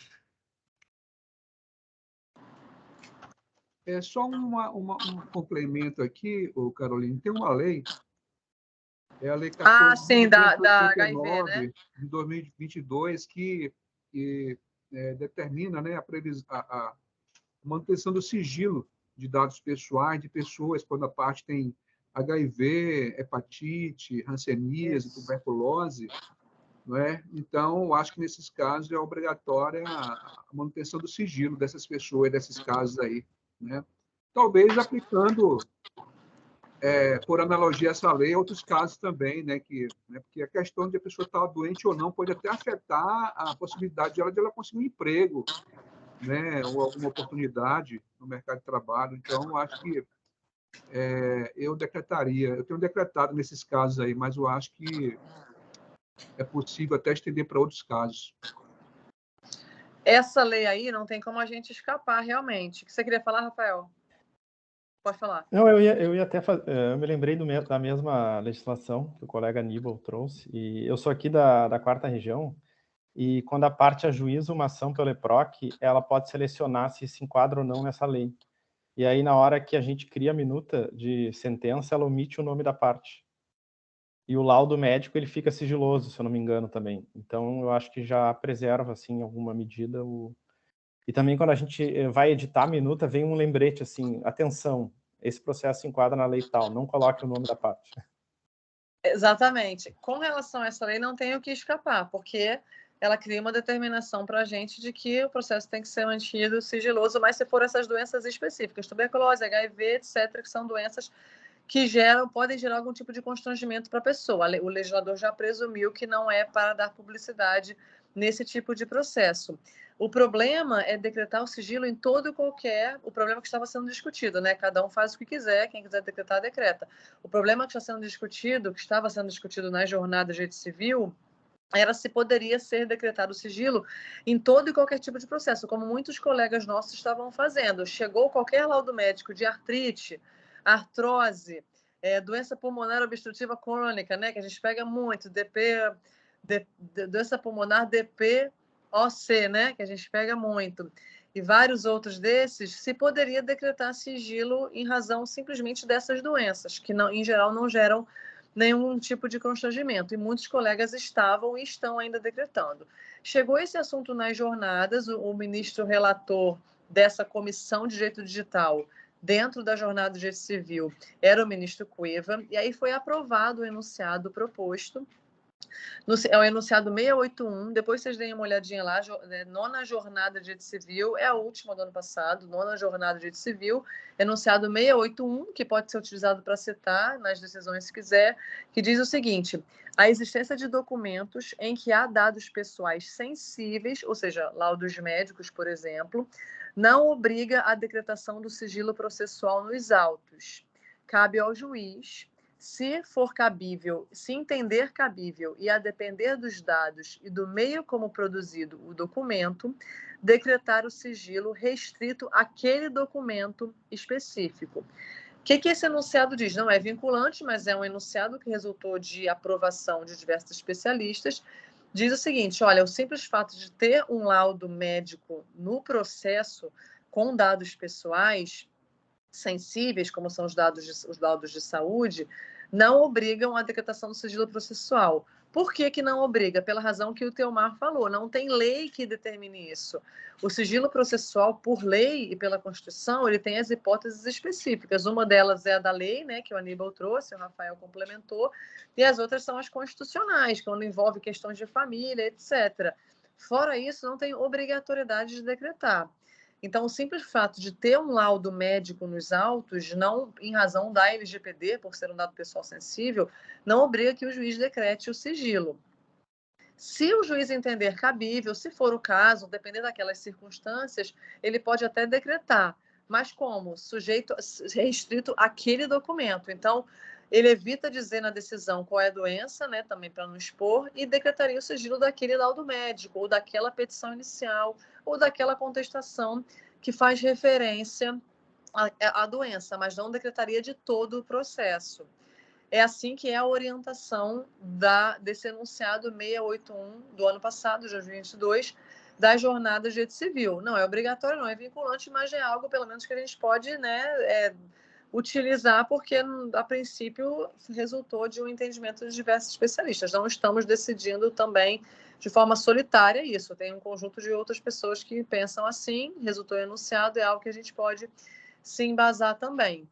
É só um complemento aqui, Carolina. Tem uma lei, é a Lei sim, da HIV, né? de 2022, que determina, né, a manutenção do sigilo de dados pessoais de pessoas quando a parte tem HIV, hepatite, hanseníase, tuberculose, não é? Então, eu acho que nesses casos é obrigatória a manutenção do sigilo dessas pessoas, desses casos aí, né? Talvez aplicando, por analogia a essa lei, outros casos também, né? Porque a questão de a pessoa estar doente ou não pode até afetar a possibilidade de ela conseguir um emprego, né? Ou alguma oportunidade no mercado de trabalho. Então, eu acho que eu decretaria. Eu tenho decretado nesses casos aí, mas eu acho que é possível até estender para outros casos. Essa lei aí não tem como a gente escapar, realmente. O que você queria falar, Rafael? Pode falar. Não, eu ia até eu me lembrei da mesma legislação que o colega Aníbal trouxe, e eu sou aqui da 4ª Região, e quando a parte ajuiza uma ação pelo EPROC, ela pode selecionar se se enquadra ou não nessa lei. E aí, na hora que a gente cria a minuta de sentença, ela omite o nome da parte. E o laudo médico, ele fica sigiloso, se eu não me engano, também. Então, eu acho que já preserva, assim, em alguma medida E também, quando a gente vai editar a minuta, vem um lembrete, assim, atenção, esse processo se enquadra na lei tal, não coloque o nome da parte. Exatamente. Com relação a essa lei, não tem o que escapar, porque ela cria uma determinação para a gente de que o processo tem que ser mantido sigiloso, mas se for essas doenças específicas, tuberculose, HIV, etc., que são doenças que podem gerar algum tipo de constrangimento para a pessoa. O legislador já presumiu que não é para dar publicidade nesse tipo de processo. O problema é decretar o sigilo em todo e qualquer... O problema que estava sendo discutido, né? Cada um faz o que quiser, quem quiser decretar, decreta. O problema que está sendo discutido, que estava sendo discutido nas jornadas de direito civil, era se poderia ser decretado o sigilo em todo e qualquer tipo de processo, como muitos colegas nossos estavam fazendo. Chegou qualquer laudo médico de artrite, artrose, doença pulmonar obstrutiva crônica, né, que a gente pega muito, doença pulmonar DPOC, né, que a gente pega muito, e vários outros desses, se poderia decretar sigilo em razão simplesmente dessas doenças, que não, em geral não geram nenhum tipo de constrangimento, e muitos colegas estavam e estão ainda decretando. Chegou esse assunto nas jornadas, o ministro relator dessa comissão de direito digital dentro da jornada de direito civil era o ministro Cueva, e aí foi aprovado o enunciado proposto. É o enunciado 681, depois vocês deem uma olhadinha lá, nona jornada de direito civil, é a última do ano passado, nona jornada de direito civil, enunciado 681, que pode ser utilizado para citar nas decisões se quiser, que diz o seguinte: a existência de documentos em que há dados pessoais sensíveis, ou seja, laudos médicos, por exemplo, não obriga a decretação do sigilo processual nos autos. Cabe ao juiz, se for cabível, se entender cabível e a depender dos dados e do meio como produzido o documento, decretar o sigilo restrito àquele documento específico. que esse enunciado diz? Não é vinculante, mas é um enunciado que resultou de aprovação de diversos especialistas. Diz o seguinte, olha, o simples fato de ter um laudo médico no processo com dados pessoais sensíveis, como são os dados de saúde, não obrigam a decretação do sigilo processual. Por que não obriga? Pela razão que o Theomar falou, não tem lei que determine isso. O sigilo processual, por lei e pela Constituição, ele tem as hipóteses específicas. Uma delas é a da lei, né, que o Aníbal trouxe, o Rafael complementou, e as outras são as constitucionais, quando envolve questões de família, etc. Fora isso, não tem obrigatoriedade de decretar. Então, o simples fato de ter um laudo médico nos autos, não em razão da LGPD, por ser um dado pessoal sensível, não obriga que o juiz decrete o sigilo. Se o juiz entender cabível, se for o caso, dependendo daquelas circunstâncias, ele pode até decretar. Mas como? Restrito àquele documento. Então, ele evita dizer na decisão qual é a doença, né, também para não expor, e decretaria o sigilo daquele laudo médico, ou daquela petição inicial, ou daquela contestação que faz referência à doença, mas não decretaria de todo o processo. É assim que é a orientação desse enunciado 681 do ano passado, de 2022, das jornadas de direito civil. Não é obrigatório, não é vinculante, mas é algo, pelo menos, que a gente pode, né, utilizar, porque, a princípio, resultou de um entendimento de diversos especialistas. Não estamos decidindo também de forma solitária isso. Tem um conjunto de outras pessoas que pensam assim, resultou enunciado, é algo que a gente pode se embasar também.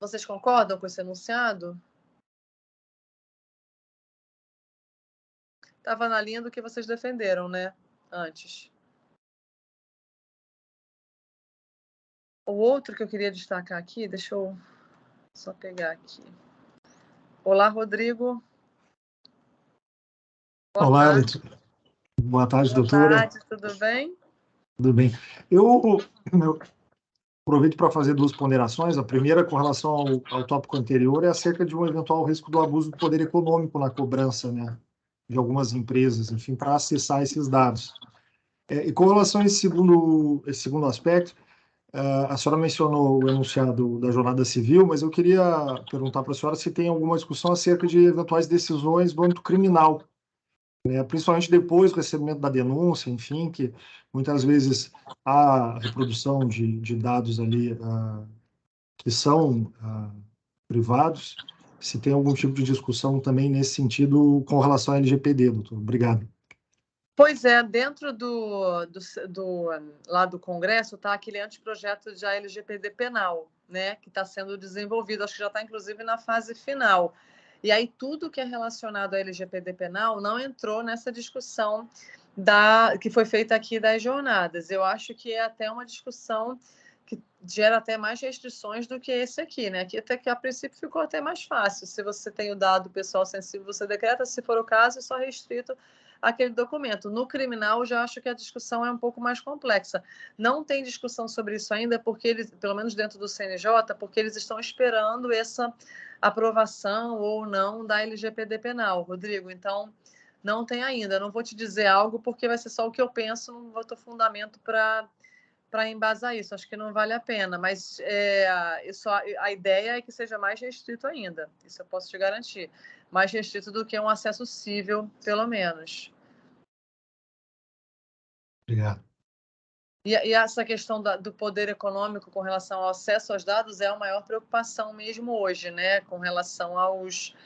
Vocês concordam com esse enunciado? Estava na linha do que vocês defenderam, né? Antes. O outro que eu queria destacar aqui, deixa eu só pegar aqui. Olá, Rodrigo. Olá, boa tarde, doutora. Boa tarde, tudo bem? Tudo bem. Eu aproveito para fazer duas ponderações. A primeira, com relação ao tópico anterior, é acerca de um eventual risco do abuso do poder econômico na cobrança, né, de algumas empresas, enfim, para acessar esses dados. E com relação a esse segundo aspecto, a senhora mencionou o enunciado da jornada civil, mas eu queria perguntar para a senhora se tem alguma discussão acerca de eventuais decisões do âmbito criminal, né, principalmente depois do recebimento da denúncia, enfim, que muitas vezes há reprodução de dados ali que são privados, se tem algum tipo de discussão também nesse sentido com relação à LGPD, doutor. Obrigado. Pois é, dentro lá do Congresso está aquele anteprojeto de LGPD penal, né, que está sendo desenvolvido, acho que já está inclusive na fase final. E aí tudo que é relacionado à LGPD penal não entrou nessa discussão que foi feita aqui das jornadas. Eu acho que é até uma discussão que gera até mais restrições do que esse aqui, né? Aqui até que a princípio ficou até mais fácil. Se você tem o dado pessoal sensível, você decreta, se for o caso, é só restrito aquele documento. No criminal, eu já acho que a discussão é um pouco mais complexa. Não tem discussão sobre isso ainda, porque eles, pelo menos dentro do CNJ, porque eles estão esperando essa aprovação ou não da LGPD penal, Rodrigo. Então, não tem ainda. Eu não vou te dizer algo, porque vai ser só o que eu penso, não vou ter fundamento para embasar isso. Acho que não vale a pena, mas a ideia é que seja mais restrito ainda. Isso eu posso te garantir. Mais restrito do que um acesso cível, pelo menos. Obrigado. E essa questão do poder econômico com relação ao acesso aos dados é a maior preocupação mesmo hoje, né? Com relação aos...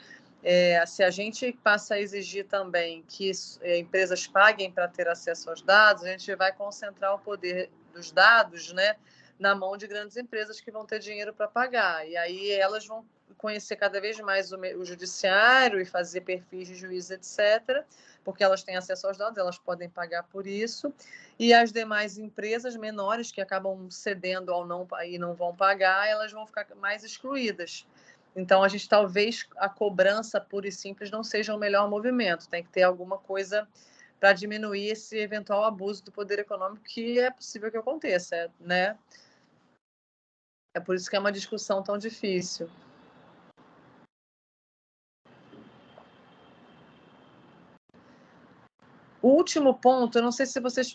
se a gente passa a exigir também que empresas paguem para ter acesso aos dados, a gente vai concentrar o poder dos dados, né, na mão de grandes empresas que vão ter dinheiro para pagar. E aí elas vão conhecer cada vez mais o judiciário e fazer perfis de juiz, etc., porque elas têm acesso aos dados, elas podem pagar por isso. E as demais empresas menores que acabam cedendo ao não e não vão pagar, elas vão ficar mais excluídas. Então, a gente talvez a cobrança pura e simples não seja o melhor movimento. Tem que ter alguma coisa para diminuir esse eventual abuso do poder econômico que é possível que aconteça, né? É por isso que é uma discussão tão difícil. O último ponto, eu não sei se vocês...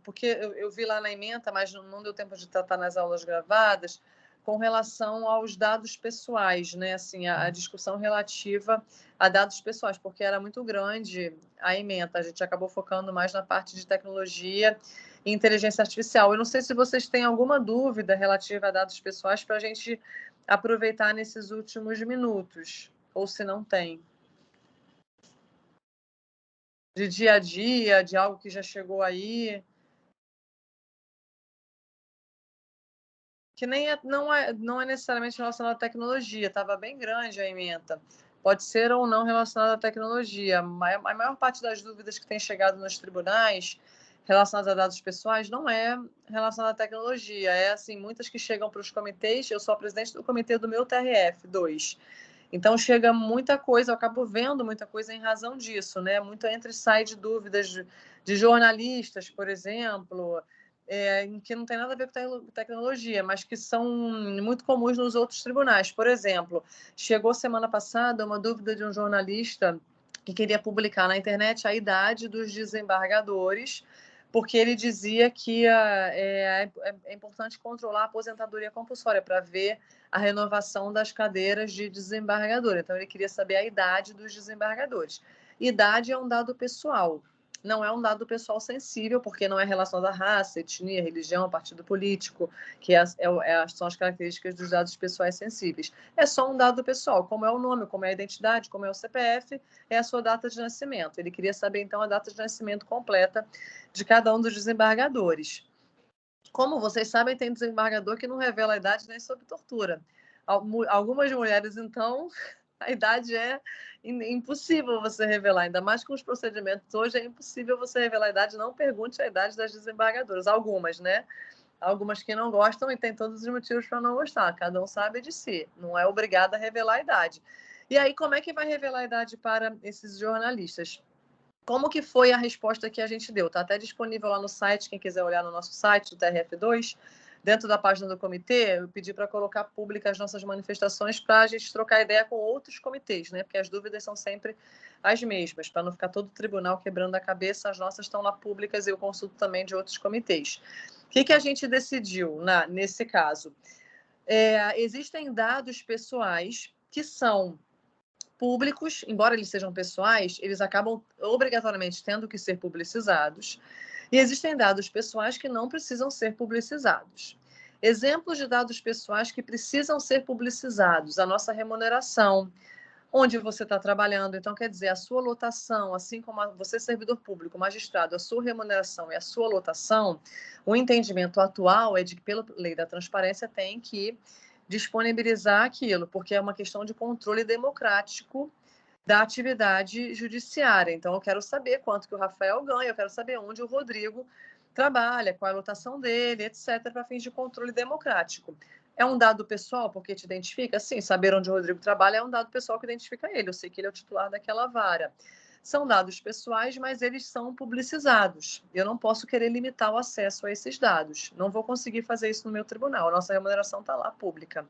porque eu vi lá na ementa, mas não deu tempo de tratar nas aulas gravadas, com relação aos dados pessoais, né? Assim, a discussão relativa a dados pessoais, porque era muito grande a ementa. A gente acabou focando mais na parte de tecnologia e inteligência artificial. Eu não sei se vocês têm alguma dúvida relativa a dados pessoais para a gente aproveitar nesses últimos minutos, ou se não tem. De dia a dia, de algo que já chegou aí. Que nem não é necessariamente relacionado à tecnologia, estava bem grande a ementa. Pode ser ou não relacionado à tecnologia. A maior parte das dúvidas que tem chegado nos tribunais relacionadas a dados pessoais não é relacionada à tecnologia. É assim, muitas que chegam para os comitês. Eu sou a presidente do comitê do meu TRF2. Então chega muita coisa, eu acabo vendo muita coisa em razão disso, né? Muito entra e sai de dúvidas de jornalistas, por exemplo, em que não tem nada a ver com tecnologia, mas que são muito comuns nos outros tribunais. Por exemplo, chegou semana passada uma dúvida de um jornalista que queria publicar na internet a idade dos desembargadores, porque ele dizia que é importante controlar a aposentadoria compulsória para ver a renovação das cadeiras de desembargador. Então, ele queria saber a idade dos desembargadores. Idade é um dado pessoal. Não é um dado pessoal sensível, porque não é relacionado à raça, etnia, religião, partido político, que são as características dos dados pessoais sensíveis. É só um dado pessoal, como é o nome, como é a identidade, como é o CPF, é a sua data de nascimento. Ele queria saber, então, a data de nascimento completa de cada um dos desembargadores. Como vocês sabem, tem desembargador que não revela a idade nem sob tortura. Algumas mulheres, então, a idade é impossível você revelar, ainda mais com os procedimentos hoje, é impossível você revelar a idade. Não pergunte a idade das desembargadoras. Algumas, né? Algumas que não gostam e tem todos os motivos para não gostar. Cada um sabe de si. Não é obrigado a revelar a idade. E aí, como é que vai revelar a idade para esses jornalistas? Como que foi a resposta que a gente deu? Está até disponível lá no site, quem quiser olhar no nosso site do TRF2, dentro da página do comitê, eu pedi para colocar públicas as nossas manifestações para a gente trocar ideia com outros comitês, né? Porque as dúvidas são sempre as mesmas, para não ficar todo o tribunal quebrando a cabeça, as nossas estão lá públicas e eu consulto também de outros comitês. O que a gente decidiu nesse caso? Existem dados pessoais que são públicos, embora eles sejam pessoais, eles acabam obrigatoriamente tendo que ser publicizados. E existem dados pessoais que não precisam ser publicizados. Exemplos de dados pessoais que precisam ser publicizados: a nossa remuneração, onde você está trabalhando. Então, quer dizer, a sua lotação, assim como você, servidor público, magistrado, a sua remuneração e a sua lotação, o entendimento atual é de que, pela lei da transparência, tem que disponibilizar aquilo, porque é uma questão de controle democrático da atividade judiciária. Então, eu quero saber quanto que o Rafael ganha, eu quero saber onde o Rodrigo trabalha, qual é a lotação dele, etc., para fins de controle democrático. É um dado pessoal porque te identifica? Sim, saber onde o Rodrigo trabalha é um dado pessoal que identifica ele. Eu sei que ele é o titular daquela vara. São dados pessoais, mas eles são publicizados. Eu não posso querer limitar o acesso a esses dados. Não vou conseguir fazer isso no meu tribunal. A nossa remuneração está lá pública.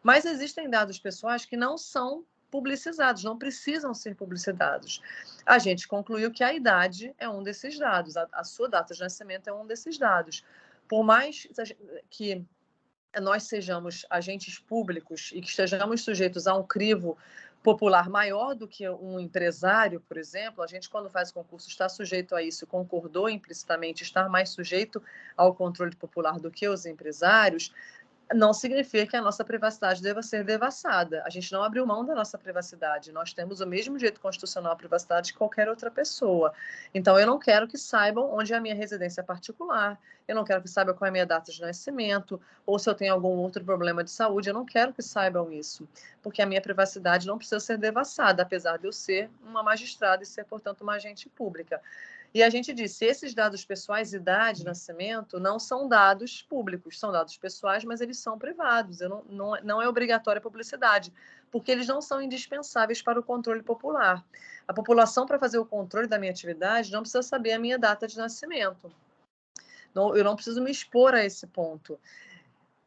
Mas existem dados pessoais que não são publicizados, não precisam ser publicizados. A gente concluiu que a idade é um desses dados, a sua data de nascimento é um desses dados. Por mais que nós sejamos agentes públicos e que estejamos sujeitos a um crivo popular maior do que um empresário, por exemplo, a gente, quando faz concurso, está sujeito a isso, concordou implicitamente estar mais sujeito ao controle popular do que os empresários, não significa que a nossa privacidade deva ser devassada. A gente não abriu mão da nossa privacidade. Nós temos o mesmo direito constitucional à privacidade que qualquer outra pessoa. Então, eu não quero que saibam onde é a minha residência particular, eu não quero que saibam qual é a minha data de nascimento, ou se eu tenho algum outro problema de saúde, eu não quero que saibam isso, porque a minha privacidade não precisa ser devassada, apesar de eu ser uma magistrada e ser, portanto, uma agente pública. E a gente disse, esses dados pessoais, idade, nascimento, não são dados públicos, são dados pessoais, mas eles são privados, não é obrigatória a publicidade, porque eles não são indispensáveis para o controle popular. A população, para fazer o controle da minha atividade, não precisa saber a minha data de nascimento. Eu não preciso me expor a esse ponto.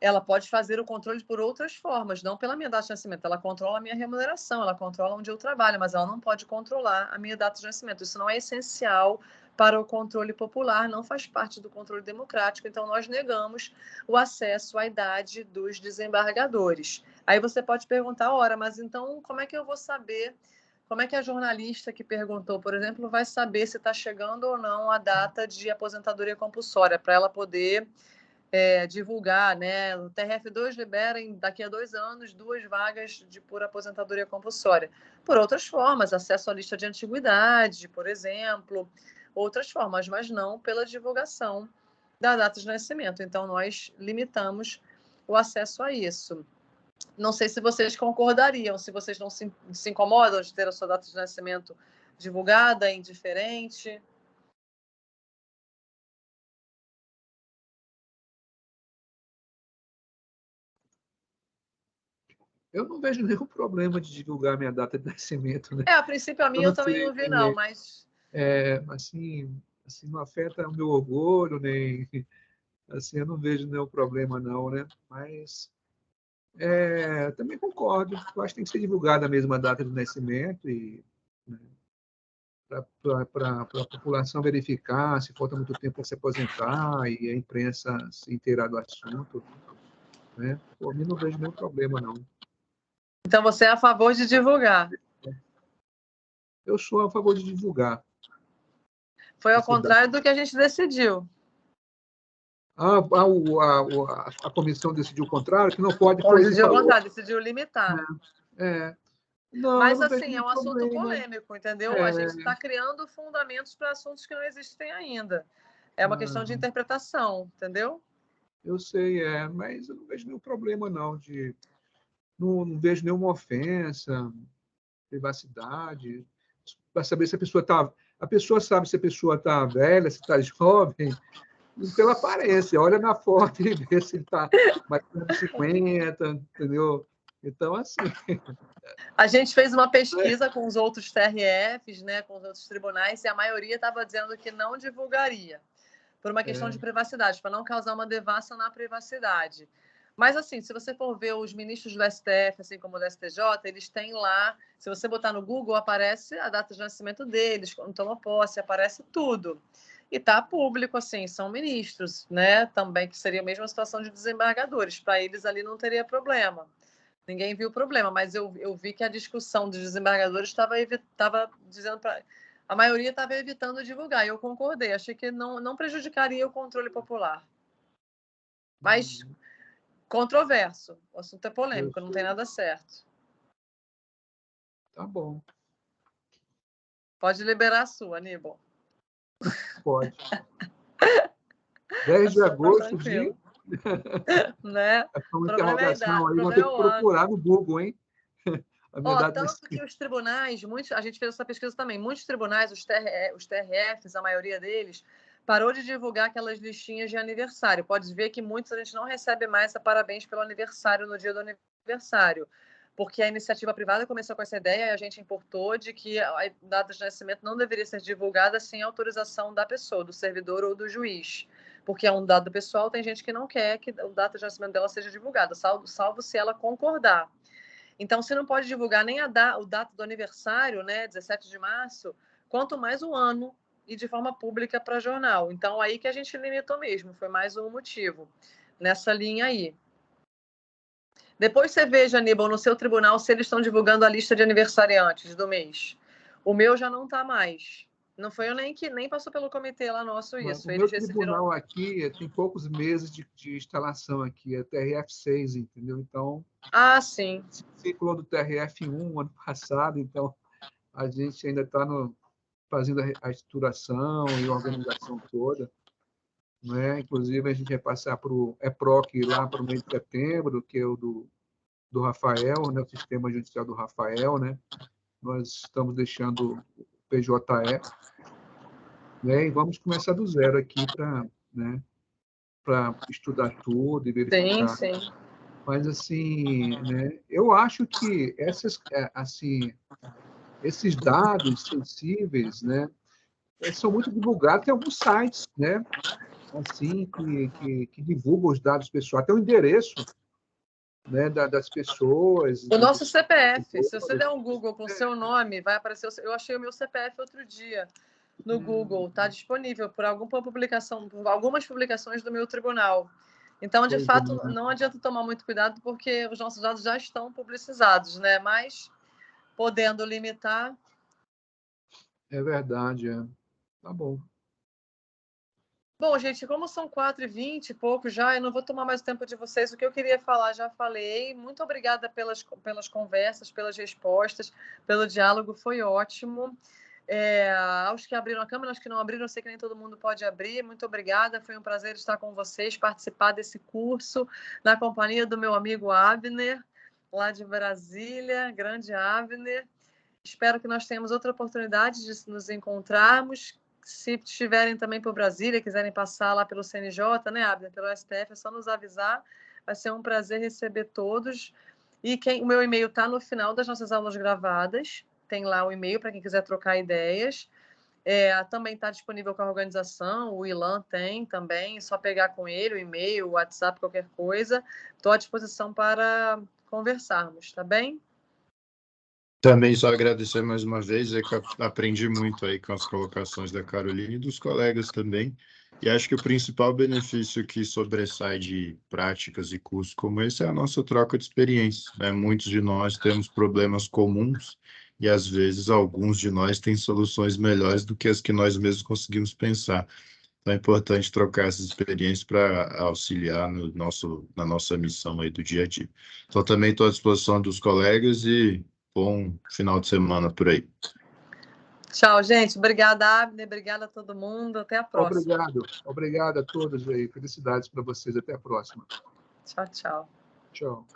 Ela pode fazer o controle por outras formas, não pela minha data de nascimento. Ela controla a minha remuneração, ela controla onde eu trabalho, mas ela não pode controlar a minha data de nascimento. Isso não é essencial para o controle popular, não faz parte do controle democrático, então nós negamos o acesso à idade dos desembargadores. Aí você pode perguntar, ora, mas então como é que eu vou saber, como é que a jornalista que perguntou, por exemplo, vai saber se está chegando ou não a data de aposentadoria compulsória, para ela poder divulgar, né? O TRF2 libera daqui a 2 anos 2 vagas por aposentadoria compulsória. Por outras formas, acesso à lista de antiguidade, por exemplo, outras formas, mas não pela divulgação da data de nascimento. Então, nós limitamos o acesso a isso. Não sei se vocês concordariam, se vocês não se incomodam de ter a sua data de nascimento divulgada, indiferente. Eu não vejo nenhum problema de divulgar minha data de nascimento, né? A princípio a minha eu também não vi, não, mas... assim, não afeta o meu orgulho, nem... Assim, eu não vejo nenhum problema, não, né? Mas também concordo. Eu acho que tem que ser divulgada a mesma data de nascimento e... Né, para a população verificar se falta muito tempo para se aposentar e a imprensa se inteirar do assunto, né? Por mim, não vejo nenhum problema, não. Então, você é a favor de divulgar? Eu sou a favor de divulgar. Foi ao contrário do que a gente decidiu. A comissão decidiu o contrário, que não pode... Decidiu o contrário, decidiu limitar. Não, mas, assim, é um assunto polêmico, entendeu? A gente está criando fundamentos para assuntos que não existem ainda. É uma questão de interpretação, entendeu? Eu sei, mas eu não vejo nenhum problema, não. Não vejo nenhuma ofensa, privacidade. Para saber se a pessoa está... A pessoa sabe se a pessoa está velha, se está jovem, pela aparência. Olha na foto e vê se ele está mais de 50, entendeu? Então, assim... A gente fez uma pesquisa com os outros TRFs, né, com os outros tribunais, e a maioria estava dizendo que não divulgaria, por uma questão de privacidade, para não causar uma devassa na privacidade. Mas, assim, se você for ver os ministros do STF, assim como do STJ, eles têm lá, se você botar no Google, aparece a data de nascimento deles, quando tomam posse, aparece tudo. E está público, assim, são ministros, né, também, que seria a mesma situação de desembargadores. Para eles ali não teria problema. Ninguém viu o problema, mas eu vi que a discussão dos desembargadores estava dizendo para... A maioria estava evitando divulgar, e eu concordei. Achei que não prejudicaria o controle popular. Mas controverso. O assunto é polêmico, não tem nada certo. Tá bom. Pode liberar a sua, Aníbal. Pode. 10 de agosto de... Né? Uma interrogação aí, vou ter que procurar no Google, hein? Tanto que os tribunais, a gente fez essa pesquisa também, muitos tribunais, os TRFs, a maioria deles, parou de divulgar aquelas listinhas de aniversário. Pode ver que muitos a gente não recebe mais essa parabéns pelo aniversário no dia do aniversário, porque a iniciativa privada começou com essa ideia e a gente importou de que a data de nascimento não deveria ser divulgada sem autorização da pessoa, do servidor ou do juiz. Porque é um dado pessoal, tem gente que não quer que a data de nascimento dela seja divulgada, salvo se ela concordar. Então, você não pode divulgar nem o data do aniversário, né, 17 de março, quanto mais o ano e de forma pública para jornal. Então, aí que a gente limitou mesmo, foi mais um motivo nessa linha aí. Depois você veja, Aníbal, no seu tribunal, se eles estão divulgando a lista de aniversariantes do mês. O meu já não está mais. Não foi eu nem passou pelo comitê lá nosso isso. O meu tribunal aqui tem poucos meses de instalação aqui, é TRF6, entendeu? Então... sim. Ciclo do TRF1 ano passado, então a gente ainda está fazendo a estruturação e a organização toda. Né? Inclusive, a gente vai passar para o EPROC lá para o mês de setembro, que é o do Rafael, né? O Sistema Judicial do Rafael. Né? Nós estamos deixando o PJE, né? E vamos começar do zero aqui para estudar tudo e verificar. Sim, sim. Mas, assim, né, eu acho que esses dados sensíveis, né, são muito divulgados em alguns sites, né, assim, que divulgam os dados pessoais, até o endereço, né, das pessoas. O nosso CPF, se você der um Google com o seu nome, vai aparecer... Eu achei o meu CPF outro dia. no Google, está disponível por algumas publicações do meu tribunal. Então, de fato, não adianta tomar muito cuidado, porque os nossos dados já estão publicizados, né? Mas, podendo limitar... É verdade, é. Tá bom. Bom, gente, como são 4h20 e pouco já, eu não vou tomar mais tempo de vocês. O que eu queria falar, já falei. Muito obrigada pelas conversas, pelas respostas, pelo diálogo, foi ótimo. Aos que abriram a câmera, aos que não abriram, eu sei que nem todo mundo pode abrir. Muito obrigada, foi um prazer estar com vocês, participar desse curso, na companhia do meu amigo Abner, lá de Brasília, grande Abner. Espero que nós tenhamos outra oportunidade de nos encontrarmos. Se estiverem também por Brasília, quiserem passar lá pelo CNJ, né, Abner, pelo STF, é só nos avisar. Vai ser um prazer receber todos. E o meu e-mail está no final das nossas aulas gravadas. Tem lá o e-mail para quem quiser trocar ideias. Também está disponível com a organização, o Ilan tem também, é só pegar com ele o e-mail, o WhatsApp, qualquer coisa. Estou à disposição para conversarmos, tá bem? Também só agradecer mais uma vez, que eu aprendi muito aí com as colocações da Carolina e dos colegas também, e acho que o principal benefício que sobressai de práticas e cursos como esse é a nossa troca de experiência, né? Muitos de nós temos problemas comuns e, às vezes, alguns de nós têm soluções melhores do que as que nós mesmos conseguimos pensar. Então, é importante trocar essas experiências para auxiliar na nossa missão aí do dia a dia. Então, também estou à disposição dos colegas e bom final de semana por aí. Tchau, gente. Obrigada, Abner. Obrigada a todo mundo. Até a próxima. Obrigado a todos aí. Felicidades para vocês. Até a próxima. Tchau, tchau. Tchau.